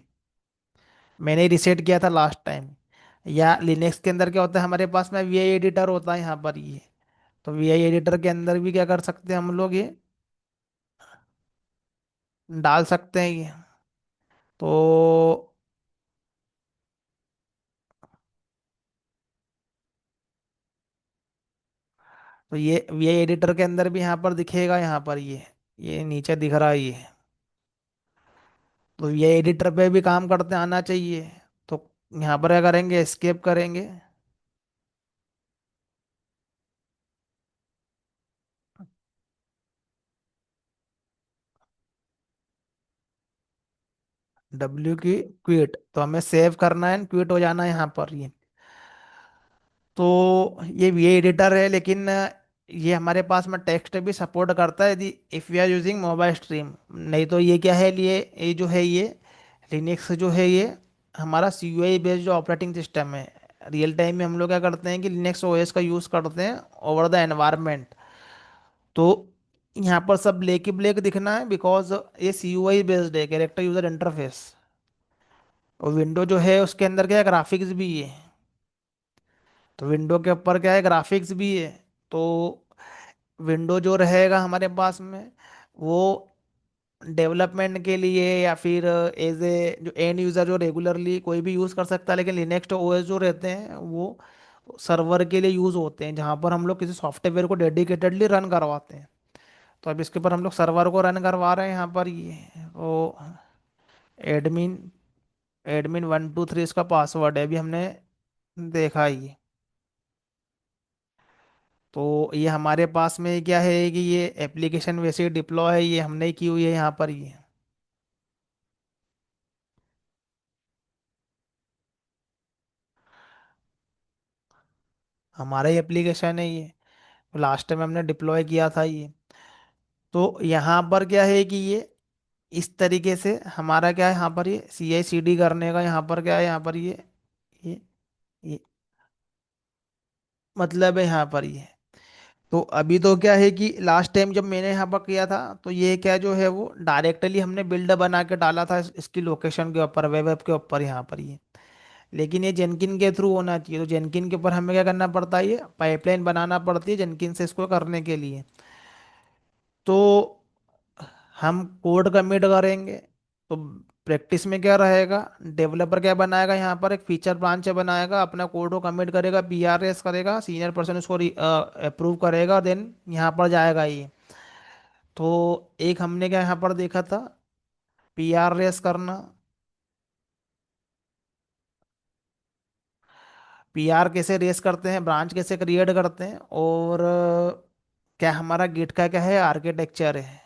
मैंने रिसेट किया था लास्ट टाइम। या लिनक्स के अंदर क्या होता है, हमारे पास में वी आई एडिटर होता है यहाँ पर ये। तो वी आई एडिटर के अंदर भी क्या कर सकते हैं हम लोग, ये डाल सकते हैं ये। तो ये वी आई एडिटर के अंदर भी यहाँ पर दिखेगा, यहाँ पर ये नीचे दिख रहा है ये। तो ये एडिटर पे भी काम करते आना चाहिए। तो यहाँ पर क्या करेंगे, एस्केप करेंगे। डब्ल्यू की क्विट, तो हमें सेव करना है, क्विट हो जाना है यहाँ पर ये। तो ये एडिटर है, लेकिन ये हमारे पास में टेक्स्ट भी सपोर्ट करता है यदि if we are using mobile stream. नहीं तो ये क्या है, ये जो है ये लिनक्स जो है ये हमारा सी यू आई बेस्ड जो ऑपरेटिंग सिस्टम है। रियल टाइम में हम लोग क्या करते हैं कि लिनक्स ओएस का यूज़ करते हैं ओवर द एनवायरनमेंट। तो यहाँ पर सब ब्लैक ही ब्लैक दिखना है, बिकॉज ये सी यू आई बेस्ड है, कैरेक्टर यूजर इंटरफेस। और विंडो जो है उसके अंदर क्या है, ग्राफिक्स भी है। तो विंडो के ऊपर क्या है, ग्राफिक्स भी है। तो विंडो जो रहेगा हमारे पास में, वो डेवलपमेंट के लिए या फिर एज ए जो एंड यूज़र जो रेगुलरली कोई भी यूज़ कर सकता है, लेकिन लिनक्स ओएस जो रहते हैं वो सर्वर के लिए यूज़ होते हैं, जहाँ पर हम लोग किसी सॉफ्टवेयर को डेडिकेटेडली रन करवाते हैं। तो अब इसके ऊपर हम लोग सर्वर को रन करवा रहे हैं यहाँ पर ये। तो एडमिन एडमिन 1 2 3 इसका पासवर्ड है, अभी हमने देखा ये। तो ये हमारे पास में क्या है कि ये एप्लीकेशन वैसे ही डिप्लॉय है, ये हमने ही की हुई है यहाँ पर ये। हमारा ही एप्लीकेशन है ये, लास्ट टाइम हमने डिप्लॉय किया था ये। तो यहाँ पर क्या है कि ये इस तरीके से हमारा क्या है, यहाँ पर ये CI/CD करने का यहाँ पर क्या है, यहाँ पर ये मतलब है यहाँ पर ये। तो अभी तो क्या है कि लास्ट टाइम जब मैंने यहाँ पर किया था, तो ये क्या जो है वो डायरेक्टली हमने बिल्ड बना के डाला था इसकी लोकेशन के ऊपर, वेब ऐप के ऊपर यहाँ पर ये। लेकिन ये जेनकिन के थ्रू होना चाहिए, तो जेनकिन के ऊपर हमें क्या करना पड़ता है, ये पाइपलाइन बनाना पड़ती है जेनकिन से इसको करने के लिए। तो हम कोड कमिट करेंगे, तो प्रैक्टिस में क्या रहेगा, डेवलपर क्या बनाएगा, यहाँ पर एक फीचर ब्रांच बनाएगा, अपना कोड को कमिट करेगा, PRS करेगा, सीनियर पर्सन उसको अप्रूव करेगा, देन यहाँ पर जाएगा ये। तो एक हमने क्या यहाँ पर देखा था, PRS करना, PR कैसे रेस करते हैं, ब्रांच कैसे क्रिएट करते हैं, और क्या हमारा गिट का क्या है आर्किटेक्चर है।